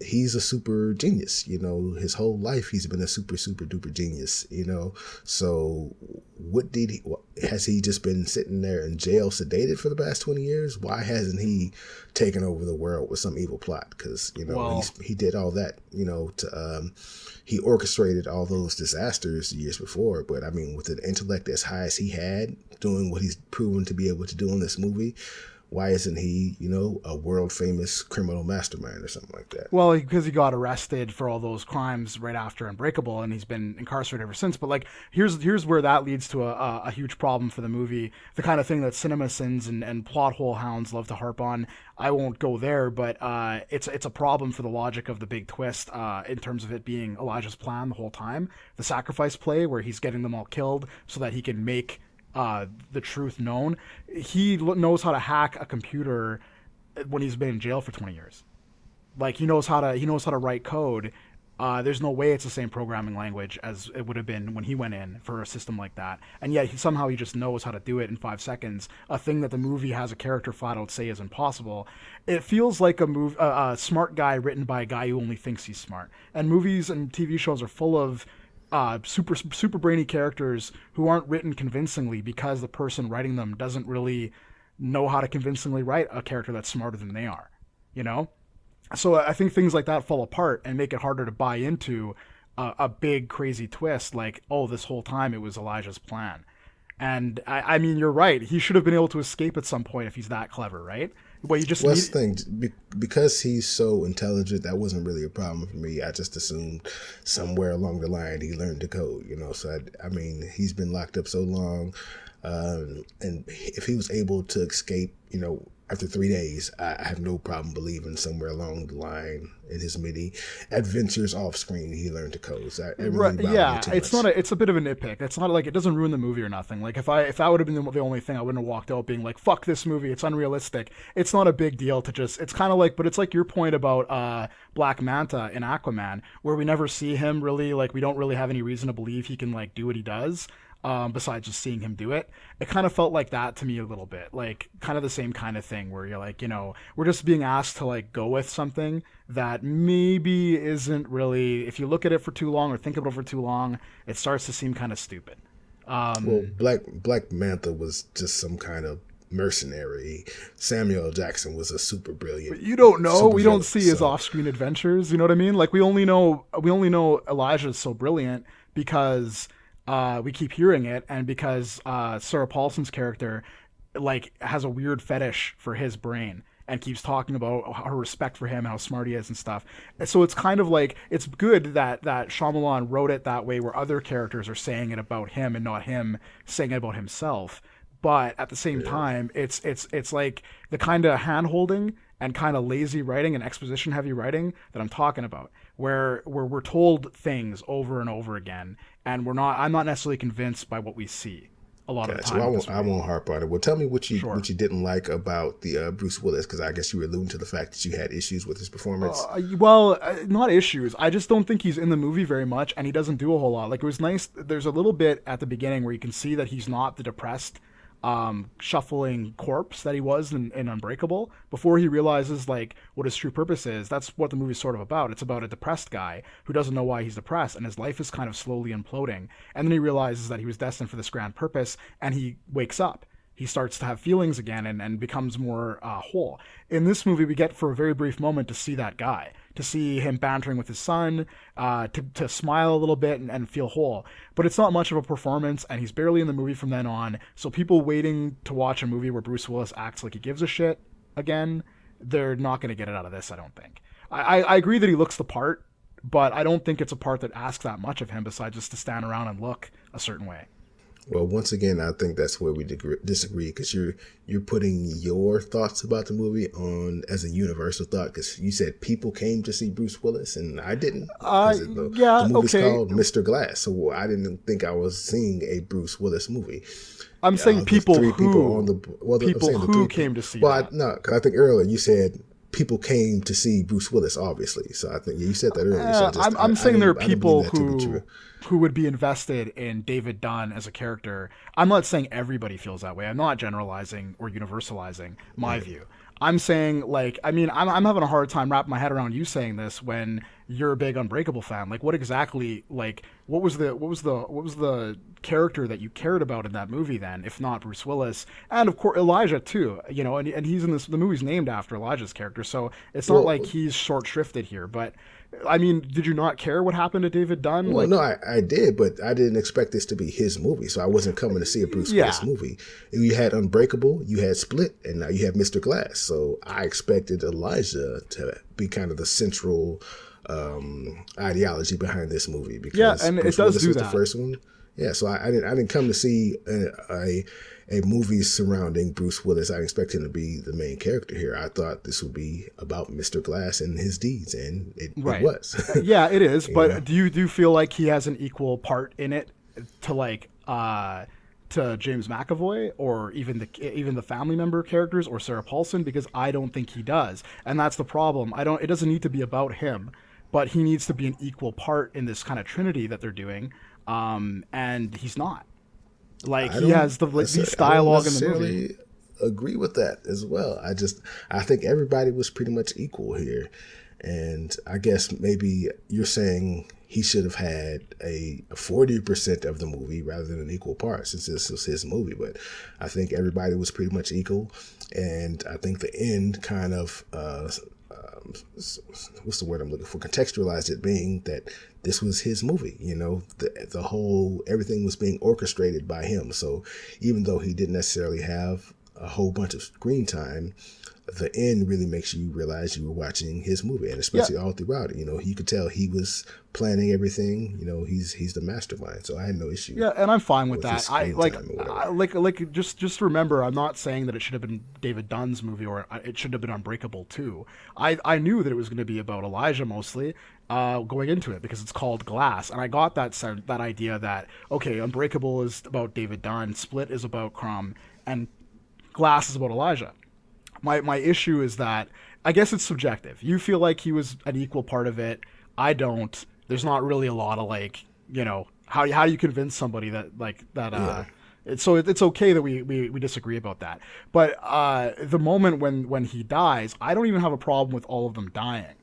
he's a super genius. His whole life he's been a super duper genius. So has he just been sitting there in jail sedated for the past 20 years? Why hasn't he taken over the world with some evil plot? Because he did all that. He orchestrated all those disasters years before. But with an intellect as high as he had, doing what he's proven to be able to do in this movie, why isn't he, a world famous criminal mastermind or something like that? Well, because he got arrested for all those crimes right after Unbreakable, and he's been incarcerated ever since. But here's where that leads to a huge problem for the movie. The kind of thing that CinemaSins and plot hole hounds love to harp on. I won't go there, but it's a problem for the logic of the big twist in terms of it being Elijah's plan the whole time. The sacrifice play where he's getting them all killed so that he can make the truth known. He knows how to hack a computer when he's been in jail for 20 years. Like he knows how to write code. There's no way it's the same programming language as it would have been when he went in for a system like that. And yet somehow he just knows how to do it in 5 seconds. A thing that the movie has a character flat out say is impossible. It feels like a smart guy written by a guy who only thinks he's smart. And movies and TV shows are full of super brainy characters who aren't written convincingly because the person writing them doesn't really know how to convincingly write a character that's smarter than they are, So I think things like that fall apart and make it harder to buy into a big crazy twist like, oh, this whole time it was Elijah's plan. And I mean, you're right. He should have been able to escape at some point if he's that clever, right? Well, the thing, because he's so intelligent, that wasn't really a problem for me. I just assumed somewhere along the line he learned to code, So he's been locked up so long, and if he was able to escape, after 3 days, I have no problem believing somewhere along the line in his many adventures off screen he learned to code. So it's a bit of a nitpick. It's not like it doesn't ruin the movie or nothing. Like if that would have been the only thing, I wouldn't have walked out being like, fuck this movie, it's unrealistic. It's not a big deal to just, it's kind of like, but it's like your point about Black Manta in Aquaman, where we never see him really, like we don't really have any reason to believe he can like do what he does. Besides just seeing him do it. It kind of felt like that to me a little bit, like kind of the same kind of thing where you're like, we're just being asked to like go with something that maybe isn't really, if you look at it for too long or think about it for too long, it starts to seem kind of stupid. Well, Black Manta was just some kind of mercenary. Samuel Jackson was a super brilliant. You don't know. We don't see his off-screen adventures. You know what I mean? Like we only know Elijah's so brilliant because we keep hearing it, and because Sarah Paulson's character like has a weird fetish for his brain and keeps talking about her respect for him, how smart he is and stuff. And so it's kind of like, it's good that Shyamalon wrote it that way where other characters are saying it about him and not him saying it about himself. But at the same time, it's like the kind of hand-holding and kind of lazy writing and exposition-heavy writing that I'm talking about, where we're told things over and over again, and I'm not necessarily convinced by what we see a lot of the time. So I won't harp on it. Well, tell me what you didn't like about the Bruce Willis, because I guess you were alluding to the fact that you had issues with his performance. Not issues. I just don't think he's in the movie very much, and he doesn't do a whole lot. Like, it was nice. There's a little bit at the beginning where you can see that he's not the depressed shuffling corpse that he was in Unbreakable, before he realizes like what his true purpose is. That's what the movie's sort of about. It's about a depressed guy who doesn't know why he's depressed, and his life is kind of slowly imploding, and then he realizes that he was destined for this grand purpose, and he wakes up. he starts to have feelings again and becomes more whole. In this movie, we get for a very brief moment to see that guy, to see him bantering with his son, to smile a little bit and feel whole. But it's not much of a performance, and he's barely in the movie from then on. So people waiting to watch a movie where Bruce Willis acts like he gives a shit again, they're not going to get it out of this, I don't think. I agree that he looks the part, but I don't think it's a part that asks that much of him besides just to stand around and look a certain way. Well, once again, I think that's where we disagree, because you're putting your thoughts about the movie on as a universal thought, because you said people came to see Bruce Willis and I didn't. The movie's called Mr. Glass, so I didn't think I was seeing a Bruce Willis movie. I'm saying people who came to see. Well, no, because I think earlier you said people came to see Bruce Willis, obviously. So I think you said that earlier. So I'm saying there are people who would be invested in David Dunn as a character. I'm not saying everybody feels that way. I'm not generalizing or universalizing my view. I'm saying, like, I mean, I'm having a hard time wrapping my head around you saying this when you're a big Unbreakable fan. Like, what exactly, like, what was the character that you cared about in that movie then, if not Bruce Willis, and of course Elijah too, you know, and he's in this, the movie's named after Elijah's character, so it's not like he's short shrifted here. But I mean, did you not care what happened to David Dunn? Well, no, I did, but I didn't expect this to be his movie, so I wasn't coming to see a Bruce Willis movie. You had Unbreakable, you had Split, and now you have Mr. Glass. So I expected Elijah to be kind of the central ideology behind this movie, because and Bruce it does Willis do was that. the first one. Yeah, so I didn't come to see a movie surrounding Bruce Willis. I expect him to be the main character here. I thought this would be about Mr. Glass and his deeds, and it was. Yeah, it is. But do you feel like he has an equal part in it to to James McAvoy or even the family member characters or Sarah Paulson? Because I don't think he does, and that's the problem. It doesn't need to be about him, but he needs to be an equal part in this kind of trinity that they're doing. And he's not. Like, he has the least dialogue in the movie. Agree with that as well. I think everybody was pretty much equal here, and I guess maybe you're saying he should have had a 40% of the movie rather than an equal part, since this was his movie. But I think everybody was pretty much equal, and I think the end kind of what's the word I'm looking for? Contextualized it, being that this was his movie. You know, the whole, everything was being orchestrated by him. So even though he didn't necessarily have a whole bunch of screen time, the end really makes you realize you were watching his movie, and especially all throughout it. You know, you could tell he was planning everything. You know, he's the mastermind. So I had no issue. Yeah, and I'm fine with that. Just remember, I'm not saying that it should have been David Dunn's movie or it should have been Unbreakable too. I knew that it was going to be about Elijah mostly going into it, because it's called Glass, and I got that idea that, okay, Unbreakable is about David Dunn, Split is about Crumb, and Glass is about Elijah. My issue is that I guess it's subjective. You feel like he was an equal part of it. I don't. There's not really a lot of, like, you know, how do you convince somebody that, like, that so it's okay that we disagree about that. But the moment when he dies, I don't even have a problem with all of them dying.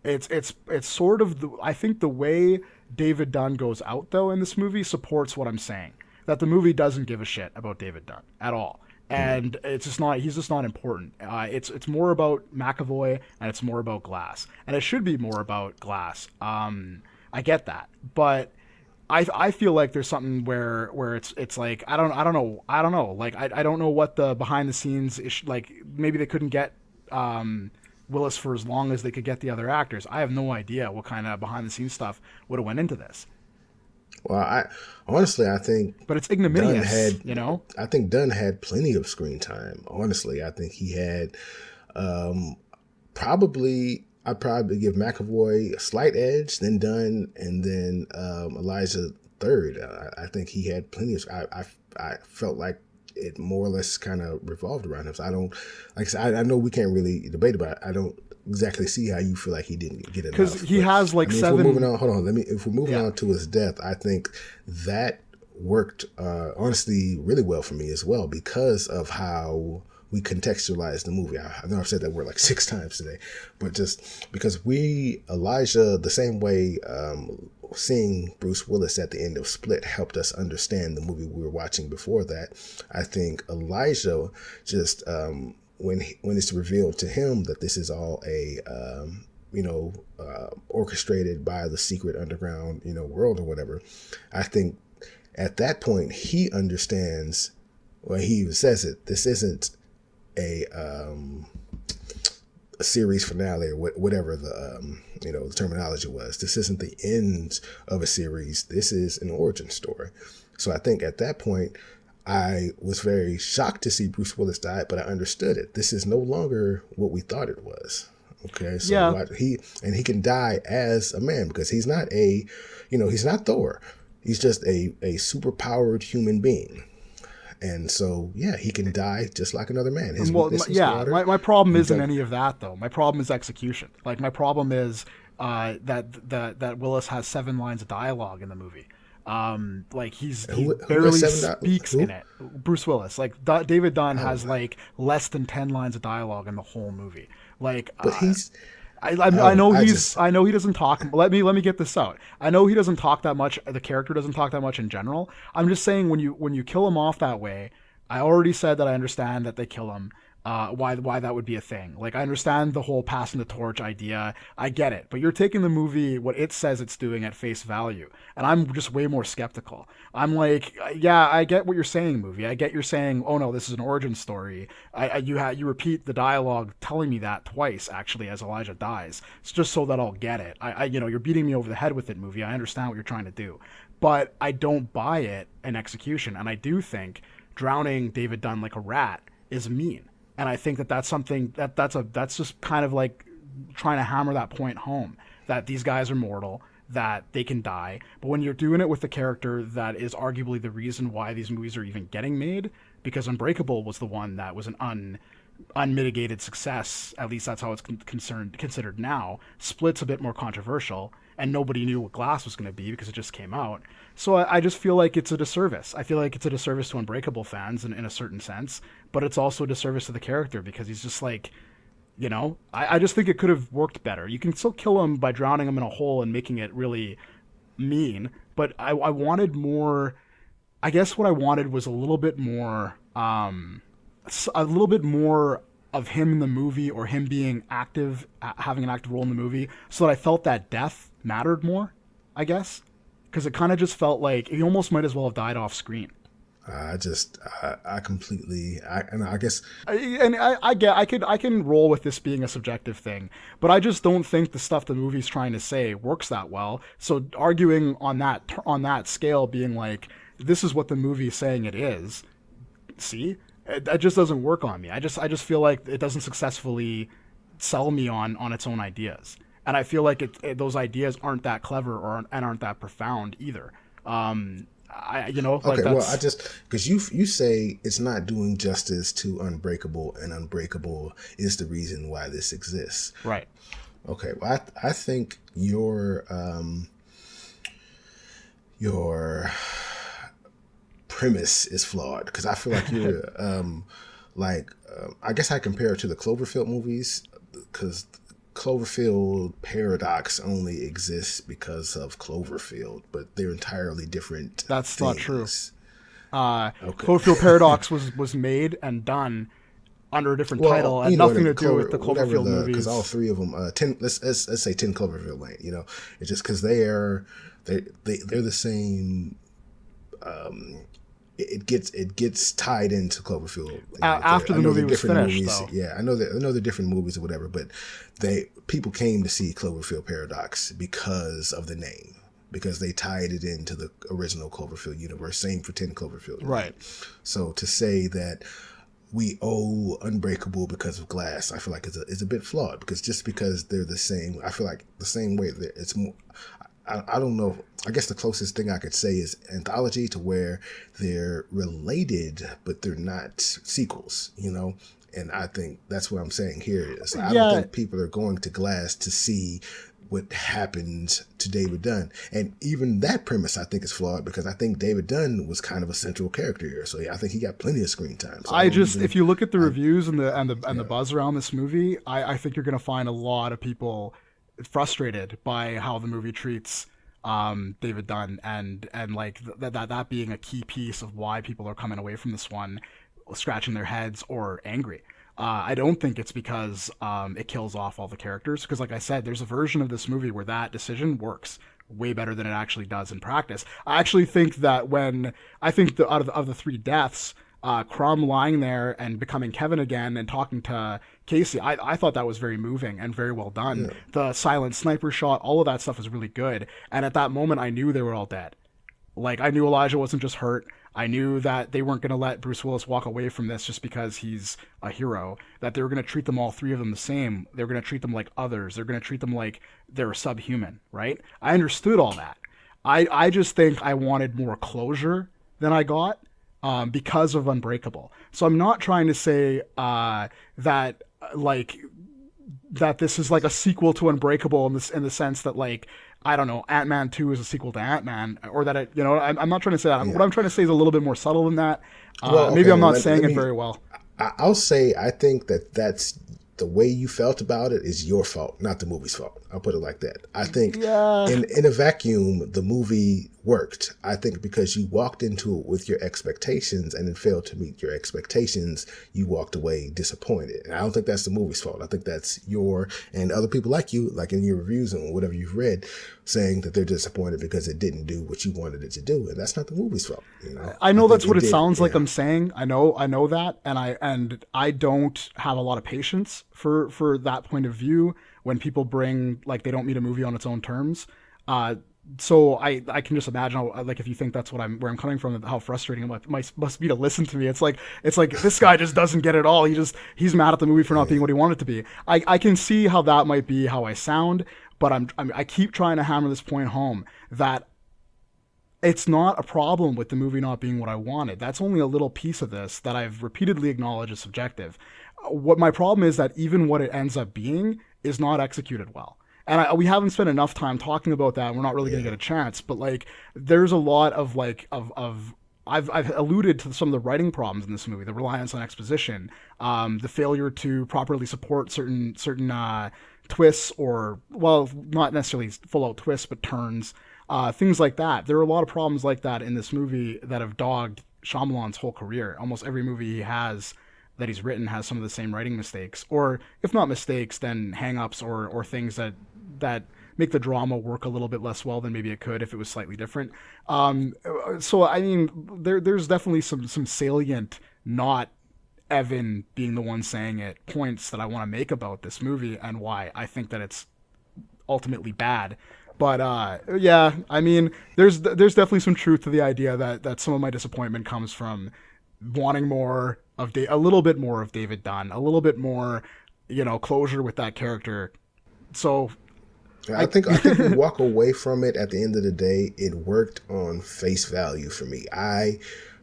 It's sort of I think the way David Dunn goes out though in this movie supports what I'm saying, that the movie doesn't give a shit about David Dunn at all. And it's just not. He's just not important. It's more about McAvoy, and it's more about Glass, and it should be more about Glass. I get that, but I feel like there's something where it's like I don't know. Like I don't know what the behind the scenes is, like. Maybe they couldn't get Willis for as long as they could get the other actors. I have no idea what kind of behind the scenes stuff would have went into this. Well, I think, but it's ignominious, you know. I think Dunn had plenty of screen time. Honestly, I think he had I'd probably give McAvoy a slight edge, then Dunn, and then Elijah third. I think he had plenty of. I felt like it more or less kind of revolved around him. So I don't, like I said, I know we can't really debate about it. I don't exactly see how you feel like he didn't get enough. Because he has like 7. If we're moving on, hold on. If we're moving on to his death, I think that worked honestly really well for me as well, because of how we contextualize the movie. I know I've said that word like 6 times today, but just because Elijah, the same way seeing Bruce Willis at the end of Split helped us understand the movie we were watching before that, I think Elijah just, when it's revealed to him that this is all a, orchestrated by the secret underground, world or whatever, I think at that point he understands, well, he even says it, this isn't a series finale or whatever the terminology was. This isn't the end of a series. This is an origin story. So I think at that point, I was very shocked to see Bruce Willis die, but I understood it. This is no longer what we thought it was. Okay, so Yeah. he can die as a man because he's not he's not Thor. He's just a super powered human being. And so, yeah, he can die just like another man. My problem isn't any of that, though. My problem is execution. Like, my problem is that Willis has 7 lines of dialogue in the movie. He barely speaks in it. Bruce Willis. Like, David Dunn has like less than 10 lines of dialogue in the whole movie. Like, but I know he doesn't talk. Let me get this out. I know he doesn't talk that much. The character doesn't talk that much in general. I'm just saying when you kill him off that way, I already said that I understand that they kill him. Why that would be a thing. Like, I understand the whole passing the torch idea. I get it. But you're taking the movie, what it says it's doing, at face value. And I'm just way more skeptical. I'm like, yeah, I get what you're saying, movie. I get you're saying, oh no, this is an origin story. You repeat the dialogue telling me that twice, actually, as Elijah dies. It's just so that I'll get it. You're beating me over the head with it, movie. I understand what you're trying to do. But I don't buy it in execution. And I do think drowning David Dunn like a rat is mean. And I think that's something that's just kind of like trying to hammer that point home, that these guys are mortal, that they can die. But when you're doing it with the character that is arguably the reason why these movies are even getting made, because Unbreakable was the one that was an unmitigated success, at least that's how it's considered now. Split's a bit more controversial, and nobody knew what Glass was going to be because it just came out. So I just feel like it's a disservice. I feel like it's a disservice to Unbreakable fans in a certain sense, but it's also a disservice to the character because he's just like, I just think it could have worked better. You can still kill him by drowning him in a hole and making it really mean, but I wanted more. I guess what I wanted was a little bit more of him in the movie, or him being active, having an active role in the movie, so that I felt that death mattered more, I guess. Because it kind of just felt like he almost might as well have died off screen. I guess. I can roll with this being a subjective thing, but I just don't think the stuff the movie's trying to say works that well. So arguing on that scale, being like, this is what the movie's saying it is, see, that just doesn't work on me. I just feel like it doesn't successfully sell me on its own ideas. And I feel like those ideas aren't that clever and aren't that profound either. Because you say it's not doing justice to Unbreakable, and Unbreakable is the reason why this exists. Right. Okay. Well, I think your premise is flawed, because I feel like you're I guess I compare it to the Cloverfield movies, because Cloverfield paradox only exists because of Cloverfield, but they're entirely different. That's things. Not true. Okay. Cloverfield paradox was made and done under a different title, and nothing to do with the Cloverfield movies. Because all 3 of them, let's say 10 Cloverfield Lane. It's just because they're the same. It gets tied into Cloverfield after the movie was finished. Movies, though. Yeah, I know they're different movies or whatever, but people came to see Cloverfield Paradox because of the name, because they tied it into the original Cloverfield universe. Same for 10 Cloverfield. Right. So to say that we owe Unbreakable because of Glass, I feel like is a bit flawed, because just because they're the same, I feel like the same way that it's more. I don't know. I guess the closest thing I could say is anthology, to where they're related, but they're not sequels, And I think that's what I'm saying here is I don't think people are going to Glass to see, what happened to David Dunn. And even that premise I think is flawed, because I think David Dunn was kind of a central character here. So yeah, I think he got plenty of screen time. So if you look at the reviews and the buzz around this movie, I think you're going to find a lot of people frustrated by how the movie treats David Dunn, and like that being a key piece of why people are coming away from this one scratching their heads or angry. I don't think it's because it kills off all the characters, because like I said, there's a version of this movie where that decision works way better than it actually does in practice. I actually think that out of the three deaths, Crumb lying there and becoming Kevin again and talking to Casey, I thought that was very moving and very well done. Yeah. The silent sniper shot, all of that stuff was really good. And at that moment, I knew they were all dead. Like, I knew Elijah wasn't just hurt. I knew that they weren't going to let Bruce Willis walk away from this just because he's a hero, that they were going to treat them, all three of them, the same. They were going to treat them like others. They're going to treat them like they're subhuman, right? I understood all that. I just think I wanted more closure than I got because of Unbreakable. So I'm not trying to say that this is like a sequel to Unbreakable in the sense that, like, I don't know, Ant-Man 2 is a sequel to Ant-Man, or that I'm not trying to say that. What I'm trying to say is a little bit more subtle than that. Maybe I'm not saying it very well. I'll say I think that's the way you felt about it is your fault, not the movie's fault. I'll put it like that. I think in a vacuum, the movie worked. I think because you walked into it with your expectations and it failed to meet your expectations, you walked away disappointed. And I don't think that's the movie's fault. I think that's your and other people like you, like in your reviews and whatever you've read, saying that they're disappointed because it didn't do what you wanted it to do. And that's not the movie's fault. You know? I know that's what it sounds like I'm saying. I know that. And I don't have a lot of patience for that point of view when people bring, like, they don't meet a movie on its own terms. So I can just imagine how, like, if you think that's where I'm coming from, how frustrating it must be to listen to me. It's like this guy just doesn't get it all. He's mad at the movie for not being what he wanted it to be. I can see how that might be how I sound, but I keep trying to hammer this point home that it's not a problem with the movie not being what I wanted. That's only a little piece of this that I've repeatedly acknowledged is subjective. What my problem is that even what it ends up being is not executed well. And we haven't spent enough time talking about that. And we're not really going to get a chance, but like, there's a lot of I've alluded to some of the writing problems in this movie, the reliance on exposition, the failure to properly support certain twists, or, well, not necessarily full out twists, but turns, things like that. There are a lot of problems like that in this movie that have dogged Shyamalan's whole career. Almost every movie he has that he's written has some of the same writing mistakes, or if not mistakes, then hang-ups or things that make the drama work a little bit less well than maybe it could if it was slightly different. So I mean, there's definitely some salient, not Evan being the one saying it, points that I want to make about this movie and why I think that it's ultimately bad. But yeah, I mean, there's definitely some truth to the idea that some of my disappointment comes from wanting more of a little bit more of David Dunn, a little bit more, closure with that character. So I think you walk away from it at the end of the day, it worked on face value for me.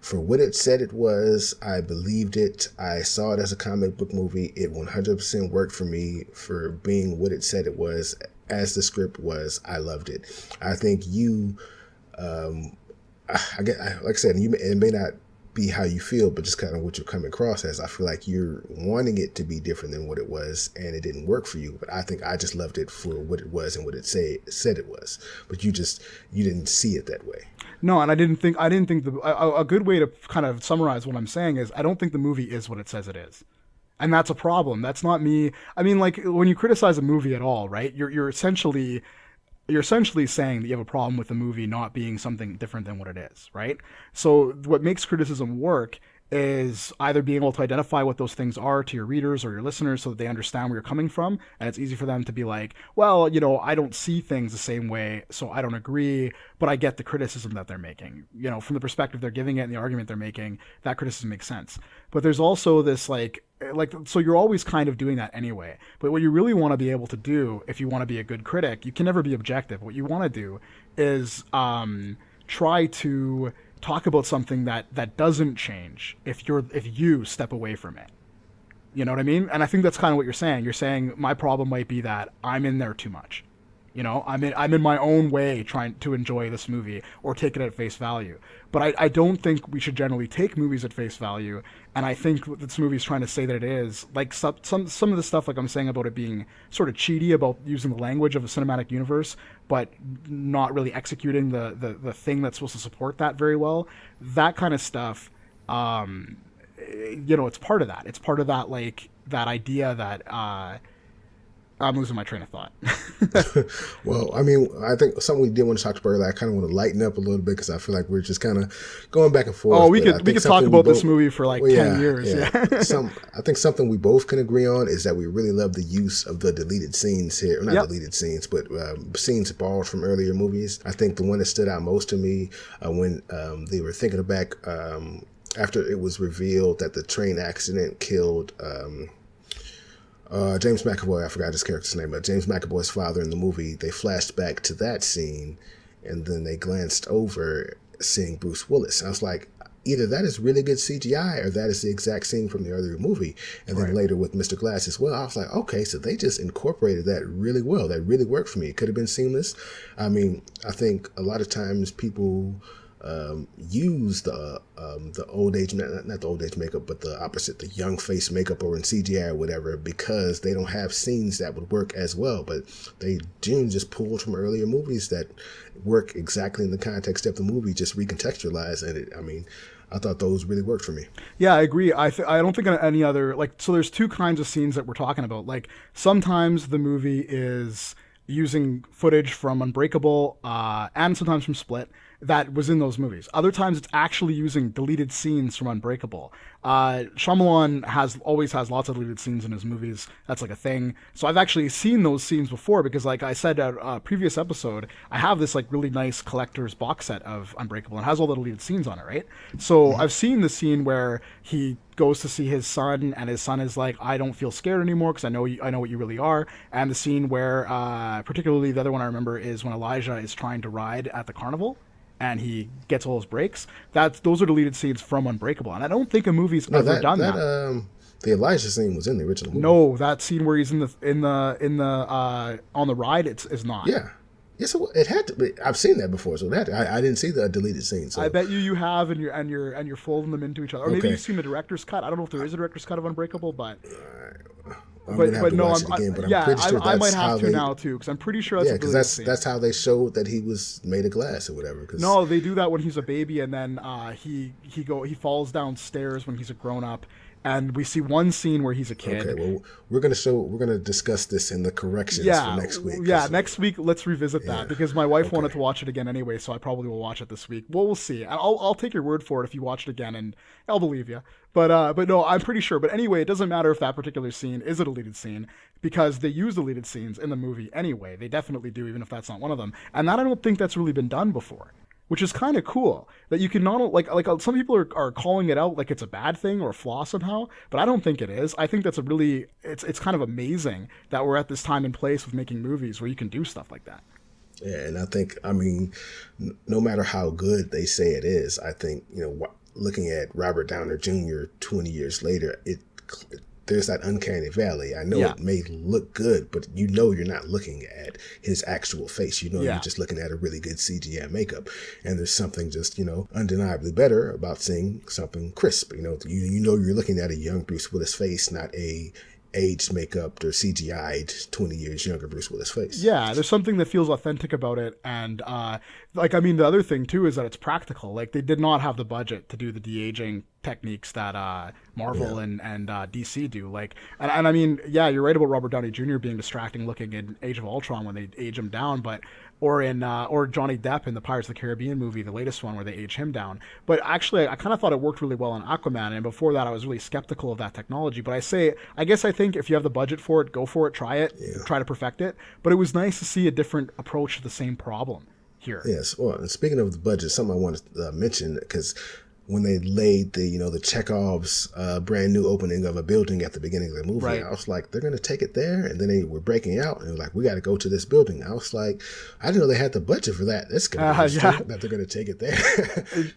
For what it said it was, I believed it. I saw it as a comic book movie. It 100% worked for me for being what it said it was, as the script was. I loved it. I think you, like I said, it may not be how you feel, but just kind of what you're coming across as. I feel like you're wanting it to be different than what it was, and it didn't work for you. But I think I just loved it for what it was and what it said it was. But you didn't see it that way. No, and I didn't think a good way to kind of summarize what I'm saying is I don't think the movie is what it says it is. And that's a problem. That's not me. I mean, like, when you criticize a movie at all, right? You're essentially saying that you have a problem with the movie not being something different than what it is, right? So what makes criticism work is either being able to identify what those things are to your readers or your listeners so that they understand where you're coming from, and it's easy for them to be like, well, I don't see things the same way, so I don't agree, but I get the criticism that they're making. From the perspective they're giving it and the argument they're making, that criticism makes sense. But there's also this so you're always kind of doing that anyway. But what you really want to be able to do, if you want to be a good critic, you can never be objective. What you want to do is try to talk about something that doesn't change if you step away from it. You know what I mean? And I think that's kind of what you're saying. You're saying my problem might be that I'm in there too much. You know, I'm in my own way trying to enjoy this movie or take it at face value. But I don't think we should generally take movies at face value. And I think what this movie is trying to say that it is, like some of the stuff like I'm saying about it being sort of cheaty, about using the language of a cinematic universe, but not really executing the thing that's supposed to support that very well. That kind of stuff, you know, it's part of that. It's part of that, like, that idea that I'm losing my train of thought. Well, I mean, I think something we did want to talk about earlier, I kind of want to lighten up a little bit because I feel like we're just kind of going back and forth. Oh, we could talk about this movie for like 10 years. Yeah. I think something we both can agree on is that we really love the use of the deleted scenes here. Or not deleted scenes, but scenes borrowed from earlier movies. I think the one that stood out most to me when they were thinking back after it was revealed that the train accident killed James McAvoy, I forgot his character's name, but James McAvoy's father in the movie, they flashed back to that scene, and then they glanced over seeing Bruce Willis. And I was like, either that is really good CGI or that is the exact scene from the earlier movie. And then later with Mr. Glass as well, I was like, okay, so they just incorporated that really well. That really worked for me. It could have been seamless. I mean, I think a lot of times people use the old age, not the old age makeup, but the opposite, the young face makeup or in CGI or whatever, because they don't have scenes that would work as well. But they generally just pulled from earlier movies that work exactly in the context of the movie, just recontextualized. And I mean, I thought those really worked for me. Yeah, I agree. I don't think any other, like, so there's two kinds of scenes that we're talking about. Like, sometimes the movie is using footage from Unbreakable and sometimes from Split that was in those movies. Other times it's actually using deleted scenes from Unbreakable. Shyamalon always has lots of deleted scenes in his movies. That's like a thing. So I've actually seen those scenes before because, like I said at a previous episode, I have this like really nice collector's box set of Unbreakable and it has all the deleted scenes on it, right? So I've seen the scene where he goes to see his son and his son is like, I don't feel scared anymore because I know what you really are. And the scene where particularly the other one I remember is when Elijah is trying to ride at the carnival and he gets all his breaks. Those are deleted scenes from Unbreakable, and I don't think a movie's ever done that. The Elijah scene was in the original movie. No, that scene where he's in the on the ride, is not. Yeah. Yes, it had to be. I've seen that before, so I didn't see the deleted scene. So. I bet you have, and you're folding them into each other. Or maybe you've seen the director's cut. I don't know if there is a director's cut of Unbreakable, but. I'm pretty sure I might have to now too, because I'm pretty sure that's because that's how they showed that he was made of glass or whatever. No, they do that when he's a baby, and then he falls downstairs when he's a grown up. And we see one scene where he's a kid. Okay, well, we're gonna discuss this in the corrections for next week. Yeah, next week let's revisit that because my wife wanted to watch it again anyway, so I probably will watch it this week. Well, we'll see. I'll take your word for it if you watch it again, and I'll believe you. But no, I'm pretty sure. But anyway, it doesn't matter if that particular scene is a deleted scene because they use deleted scenes in the movie anyway. They definitely do, even if that's not one of them. And that I don't think that's really been done before. Which is kind of cool that you can not like some people are calling it out like it's a bad thing or a flaw somehow, but I don't think it is. I think that's it's kind of amazing that we're at this time and place with making movies where you can do stuff like that. Yeah, and I think, I mean, no matter how good they say it is, I think, you know, looking at Robert Downey Jr. 20 years later, there's that uncanny valley. I know it may look good, but you know you're not looking at his actual face. You know you're just looking at a really good CGI makeup. And there's something just, you know, undeniably better about seeing something crisp. You know, you know you're looking at a young Bruce Willis face, not a aged makeup or CGI'd 20 years younger Bruce Willis face. Yeah, there's something that feels authentic about it. And like, I mean, the other thing too is that it's practical. Like, they did not have the budget to do the de-aging techniques that Marvel and DC do. Like, and I mean, yeah, you're right about Robert Downey Jr. being distracting looking in Age of Ultron when they age him down, but or Johnny Depp in the Pirates of the Caribbean movie, the latest one where they age him down. But actually, I kind of thought it worked really well on Aquaman, and before that, I was really skeptical of that technology. But I guess I think if you have the budget for it, go for it, try it, try to perfect it. But it was nice to see a different approach to the same problem here. Yes. Well, and speaking of the budget, something I wanted to mention, because when they laid the Chekhov's brand new opening of a building at the beginning of the movie, Right. I was like, they're going to take it there. And then they were breaking out and they were like, we got to go to this building. I was like, I didn't know they had the budget for that. That's going to be that they're going to take it there.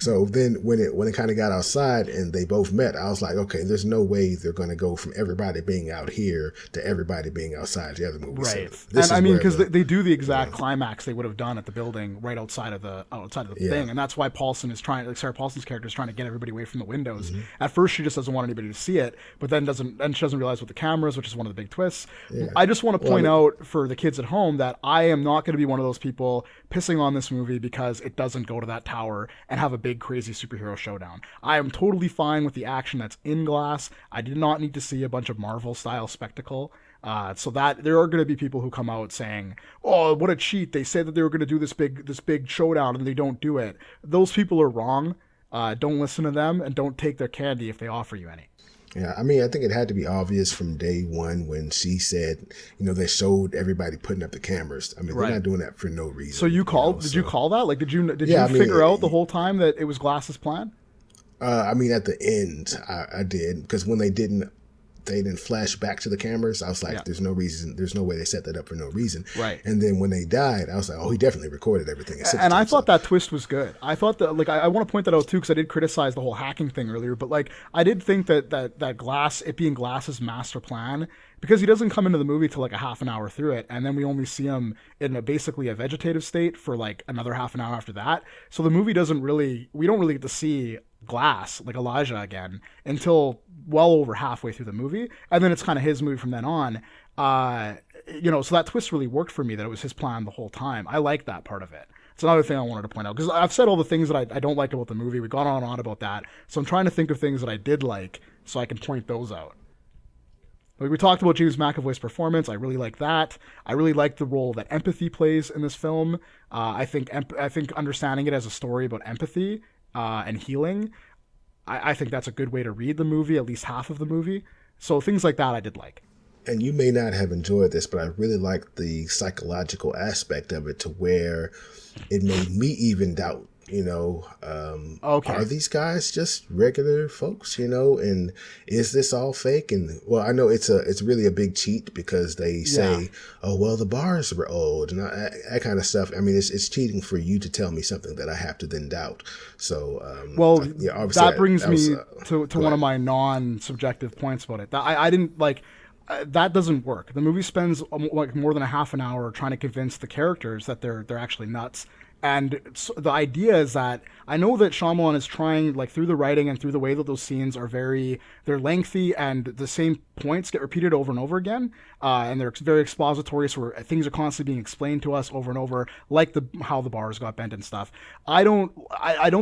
So then when it kind of got outside and they both met, I was like, okay, there's no way they're going to go from everybody being out here to everybody being outside the other movie. Right. So And I mean, because they do the exact climax they would have done at the building right outside of the thing. And that's why Sarah Paulson's character is trying to get everybody away from the windows. Mm-hmm. At first, she just doesn't want anybody to see it, but then she doesn't realize what the camera is, which is one of the big twists. I just want to point out for the kids at home that I am not going to be one of those people pissing on this movie because it doesn't go to that tower and have a big crazy superhero showdown. I am totally fine with the action that's in Glass. I did not need to see a bunch of Marvel style spectacle. So that there are going to be people who come out saying, "Oh, what a cheat! They said that they were going to do this big showdown and they don't do it." Those people are wrong. Don't listen to them and don't take their candy if they offer you any. Yeah, I mean, I think it had to be obvious from day one when she said, they showed everybody putting up the cameras. I mean, they're not doing that for no reason. So you called? Did you call that? Like, did you figure out the whole time that it was Glass's plan? I mean, at the end, I did, because when they didn't flash back to the cameras, I was like, there's no reason, there's no way they set that up for no reason. Right. And then when they died, I was like, oh, he definitely recorded everything. And I thought that twist was good. I thought that, like, I want to point that out too, because I did criticize the whole hacking thing earlier, but like, I did think that Glass, it being Glass's master plan, because he doesn't come into the movie till like a half an hour through it, and then we only see him in basically a vegetative state for like another half an hour after that. So the movie we don't really get to see Glass, like Elijah again, until well over halfway through the movie, and then it's kind of his movie from then on. So that twist really worked for me, that it was his plan the whole time. I like that part of it. It's another thing I wanted to point out, because I've said all the things that I don't like about the movie. We got on and on about that, so I'm trying to think of things that I did like so I can point those out. Like, we talked about James McAvoy's performance. I really like that. I really like the role that empathy plays in this film. I think understanding it as a story about empathy and healing, I think that's a good way to read the movie, at least half of the movie. So things like that I did like. And you may not have enjoyed this, but I really like the psychological aspect of it, to where it made me even doubt, are these guys just regular folks, and is this all fake? And well, I know it's really a big cheat, because they say, oh, well, the bars were old and that kind of stuff. I mean, it's cheating for you to tell me something that I have to then doubt. So, that brings me to one of my non-subjective points about it. I didn't like. That doesn't work. The movie spends like more than a half an hour trying to convince the characters that they're actually nuts. And so the idea is that I know that Shyamalon is trying, like, through the writing and through the way that those scenes are they're lengthy and the same points get repeated over and over again. And they're very expository, so things are constantly being explained to us over and over, like how the bars got bent and stuff. I don't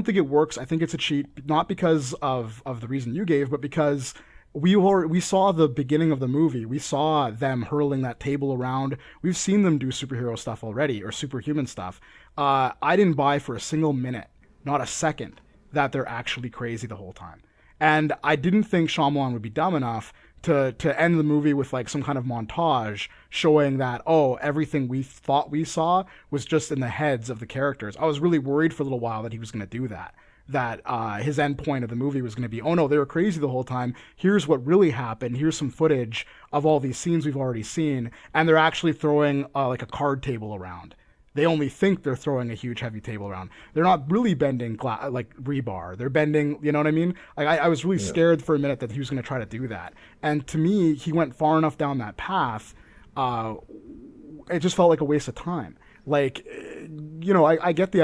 think it works. I think it's a cheat, not because of the reason you gave, but because we saw the beginning of the movie. We saw them hurling that table around. We've seen them do superhero stuff already, or superhuman stuff. I didn't buy for a single minute, not a second, that they're actually crazy the whole time. And I didn't think Shyamalon would be dumb enough to end the movie with like some kind of montage showing that, oh, everything we thought we saw was just in the heads of the characters. I was really worried for a little while that he was going to do that. That his end point of the movie was going to be, oh no, they were crazy the whole time. Here's what really happened. Here's some footage of all these scenes we've already seen, and they're actually throwing like a card table around. They only think they're throwing a huge heavy table around. They're not really bending like rebar. They're bending, you know what I mean? I was really scared for a minute that he was going to try to do that. And to me, he went far enough down that path. It just felt like a waste of time. Like, I get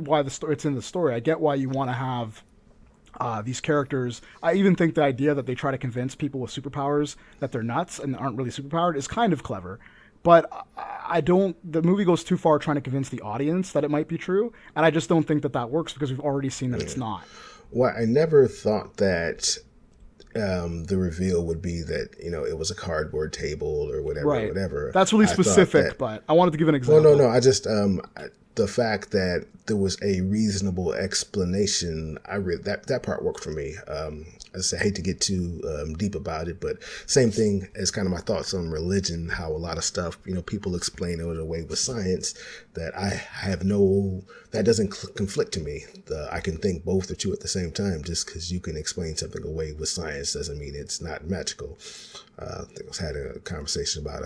why it's in the story. I get why you want to have these characters. I even think the idea that they try to convince people with superpowers that they're nuts and aren't really superpowered is kind of clever. But the movie goes too far trying to convince the audience that it might be true. And I just don't think that works, because we've already seen that it's not. Well, I never thought that the reveal would be that, it was a cardboard table or whatever, right. whatever. That's really specific, but I wanted to give an example. Well, no, I just, the fact that there was a reasonable explanation, that part worked for me. As I hate to get too deep about it, but same thing as kind of my thoughts on religion, how a lot of stuff, people explain it away with science that that doesn't conflict to me. I can think both are true at the same time. Just because you can explain something away with science doesn't mean it's not magical. I think I was having a conversation about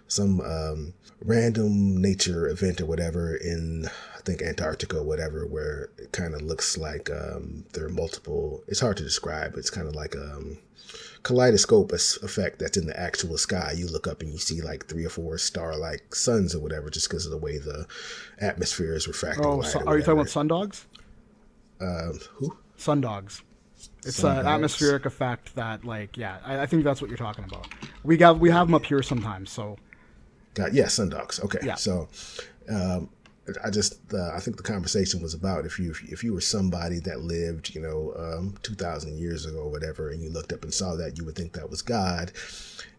some random nature event or whatever in, I think, Antarctica or whatever, where it kind of looks like there are multiple, it's hard to describe. It's kind of like a kaleidoscope effect that's in the actual sky. You look up and you see like 3 or 4 star-like suns or whatever, just because of the way the atmosphere is refracting light. Are you talking about sundogs? Who? Sundogs. It's an atmospheric effect that, like, yeah, I think that's what you're talking about. We have them up here sometimes, so. Sundogs. Okay, yeah. So, I think the conversation was about if you were somebody that lived, 2,000 years ago or whatever, and you looked up and saw that, you would think that was God,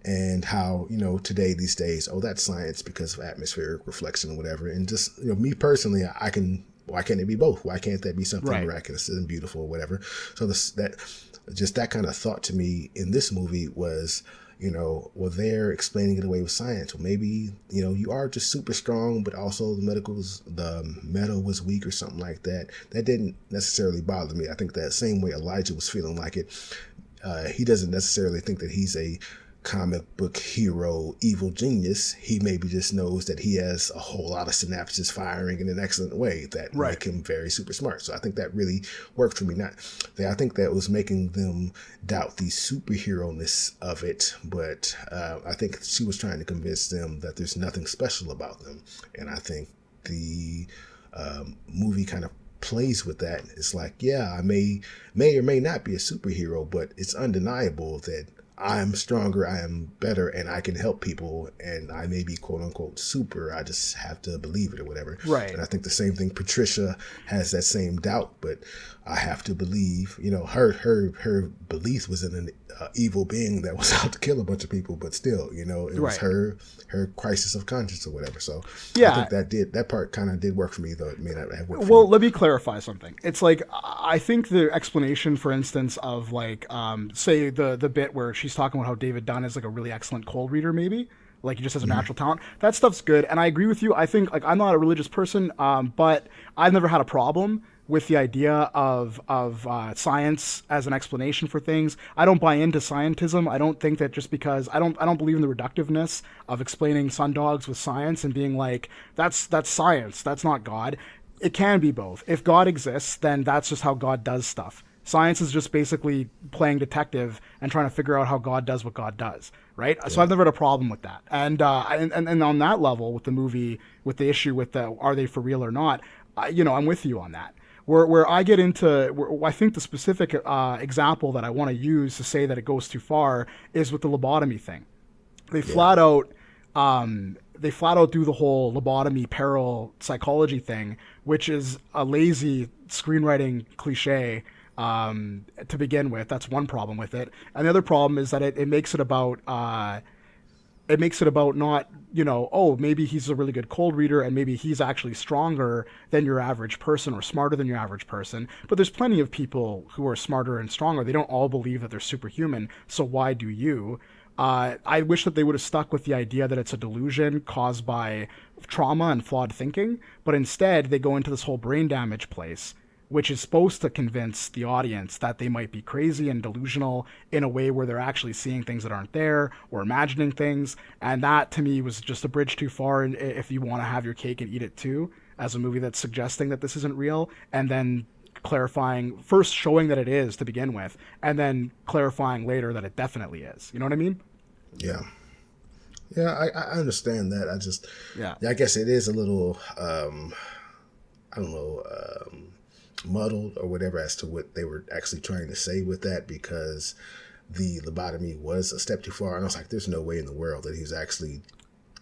and how, today, these days, that's science because of atmospheric reflection or whatever. And just, me personally, why can't it be both? Why can't that be something miraculous and beautiful or whatever? So that kind of thought to me in this movie was, they're explaining it away with science. Well, maybe, you are just super strong, but also the metal was weak or something like that. That didn't necessarily bother me. I think that same way Elijah was feeling like it. He doesn't necessarily think that he's a comic book hero, evil genius. He maybe just knows that he has a whole lot of synapses firing in an excellent way that make him very super smart. So I think that really worked for me. I think that was making them doubt the superhero-ness of it, but I think she was trying to convince them that there's nothing special about them. And I think the movie kind of plays with that. It's like, I may or may not be a superhero, but it's undeniable that I'm stronger, I am better, and I can help people, and I may be quote unquote super. I just have to believe it or whatever. Right. And I think the same thing. Patricia has that same doubt, but I have to believe. Her belief was in an evil being that was out to kill a bunch of people, but still, it was her crisis of conscience or whatever. So I think that part kind of did work for me, though it may not have worked for you. Let me clarify something. It's like, I think the explanation, for instance, of like, say the bit where she's talking about how David Dunn is like a really excellent cold reader, maybe, like he just has a natural talent. That stuff's good, and I agree with you. I think, like, I'm not a religious person, but I've never had a problem with the idea of science as an explanation for things. I don't buy into scientism. I don't think that just because I don't believe in the reductiveness of explaining sundogs with science and being like, that's science, that's not God. It can be both. If God exists, then that's just how God does stuff. Science is just basically playing detective and trying to figure out how God does what God does, right? Yeah. So I've never had a problem with that. And on that level, with the movie, with the issue with the are they for real or not, I'm with you on that. Where I get into, I think the specific example that I want to use to say that it goes too far is with the lobotomy thing. They flat out do the whole lobotomy peril psychology thing, which is a lazy screenwriting cliche to begin with. That's one problem with it. And the other problem is that it makes it about not, maybe he's a really good cold reader and maybe he's actually stronger than your average person or smarter than your average person. But there's plenty of people who are smarter and stronger. They don't all believe that they're superhuman. So why do you? I wish that they would have stuck with the idea that it's a delusion caused by trauma and flawed thinking. But instead, they go into this whole brain damage place, which is supposed to convince the audience that they might be crazy and delusional in a way where they're actually seeing things that aren't there or imagining things. And that, to me, was just a bridge too far. And if you want to have your cake and eat it too, as a movie that's suggesting that this isn't real, and then clarifying, first showing that it is to begin with, and then clarifying later that it definitely is. You know what I mean? Yeah. Yeah, I understand that. I guess it is a little, muddled or whatever as to what they were actually trying to say with that, because the lobotomy was a step too far. And I was like, there's no way in the world that he was actually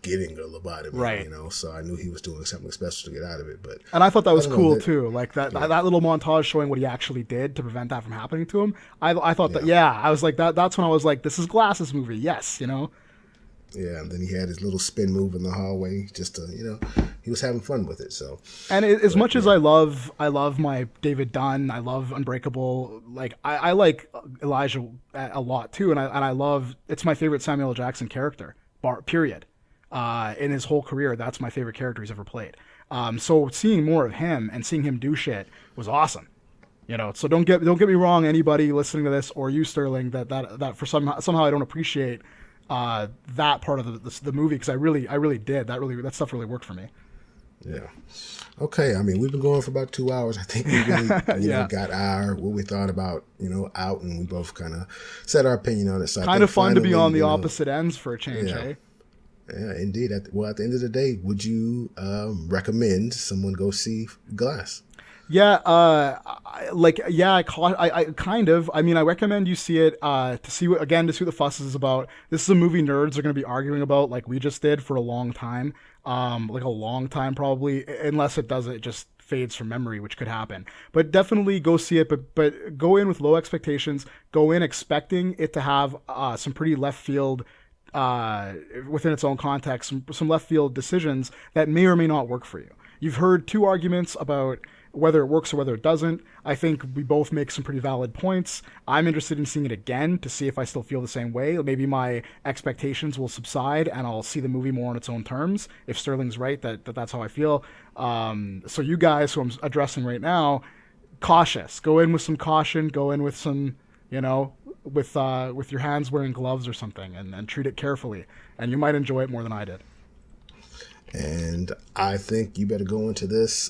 getting a lobotomy, right? So I knew he was doing something special to get out of it. And I thought that was cool too, like that little montage showing what he actually did to prevent that from happening to him. I thought that, I was like, that's when I was like, this is Glass's movie, yes, Yeah, and then he had his little spin move in the hallway, just to, he was having fun with it. So, and as much as I love my David Dunn, I love Unbreakable. Like I like Elijah a lot too, and I love. It's my favorite Samuel L. Jackson character. Period. In his whole career, that's my favorite character he's ever played. So seeing more of him and seeing him do shit was awesome. So don't get me wrong, anybody listening to this or you, Sterling, that for somehow I don't appreciate that part of the movie, because I really did. That stuff really worked for me. Yeah. Okay. I mean, we've been going for about 2 hours. I think we really, got what we thought about, out, and we both kind of said our opinion on it. So kind of fun to be on the opposite ends for a change, eh? Yeah, indeed. At the end of the day, would you recommend someone go see Glass? Yeah, I kind of. I mean, I recommend you see it to see what the fuss is about. This is a movie nerds are going to be arguing about, like we just did, for a long time. Like a long time probably, unless it just fades from memory, which could happen. But definitely go see it. But go in with low expectations. Go in expecting it to have some pretty left field. Within its own context, some left field decisions that may or may not work for you. You've heard two arguments about whether it works or whether it doesn't. I think we both make some pretty valid points. I'm interested in seeing it again to see if I still feel the same way. Maybe my expectations will subside and I'll see the movie more on its own terms, if Sterling's right that's how I feel. So you guys who I'm addressing right now, cautious. Go in with some caution. Go in with some, with your hands wearing gloves or something, and treat it carefully, and you might enjoy it more than I did. And I think you better go into this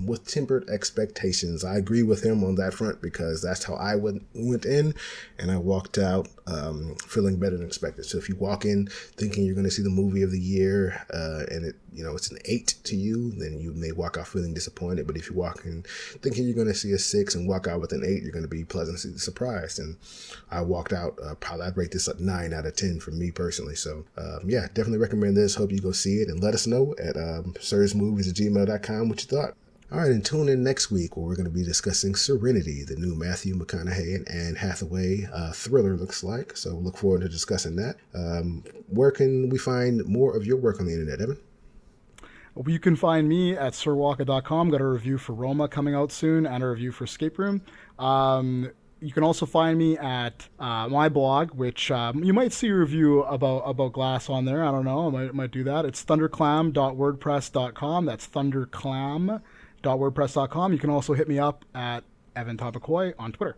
with tempered expectations. I agree with him on that front, because that's how I went in, and I walked out feeling better than expected. So if you walk in thinking you're going to see the movie of the year and it's an 8 to you, then you may walk out feeling disappointed. But if you walk in thinking you're going to see a 6 and walk out with an 8, you're going to be pleasantly surprised. And I walked out, I'd rate this a 9 out of 10 for me personally. So definitely recommend this. Hope you go see it and let us know at sirrsmovies@gmail.com what you thought. All right, and tune in next week where we're going to be discussing Serenity, the new Matthew McConaughey and Anne Hathaway thriller, looks like. So look forward to discussing that. Where can we find more of your work on the internet, Evan? You can find me at sirwalka.com. Got a review for Roma coming out soon and a review for Escape Room. You can also find me at my blog, which you might see a review about Glass on there. I don't know. I might do that. It's thunderclam.wordpress.com. That's thunderclam.wordpress.com. You can also hit me up at Evan Todd-McCoy on Twitter.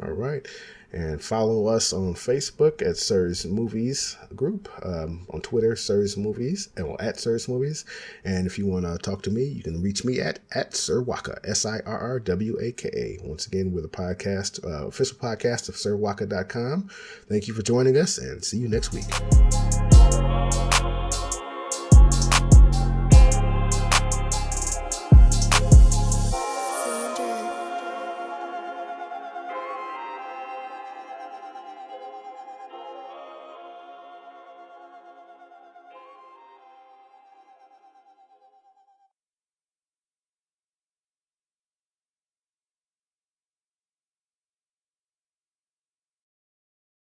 All right. And follow us on Facebook at Sirr's Movies Group, on Twitter, Sirr's Movies, and at Sirr's Movies. And if you want to talk to me, you can reach me at Sirwaka, SIRRWAKA. Once again, we're the podcast, official podcast of SirWaka.com. Thank you for joining us, and see you next week.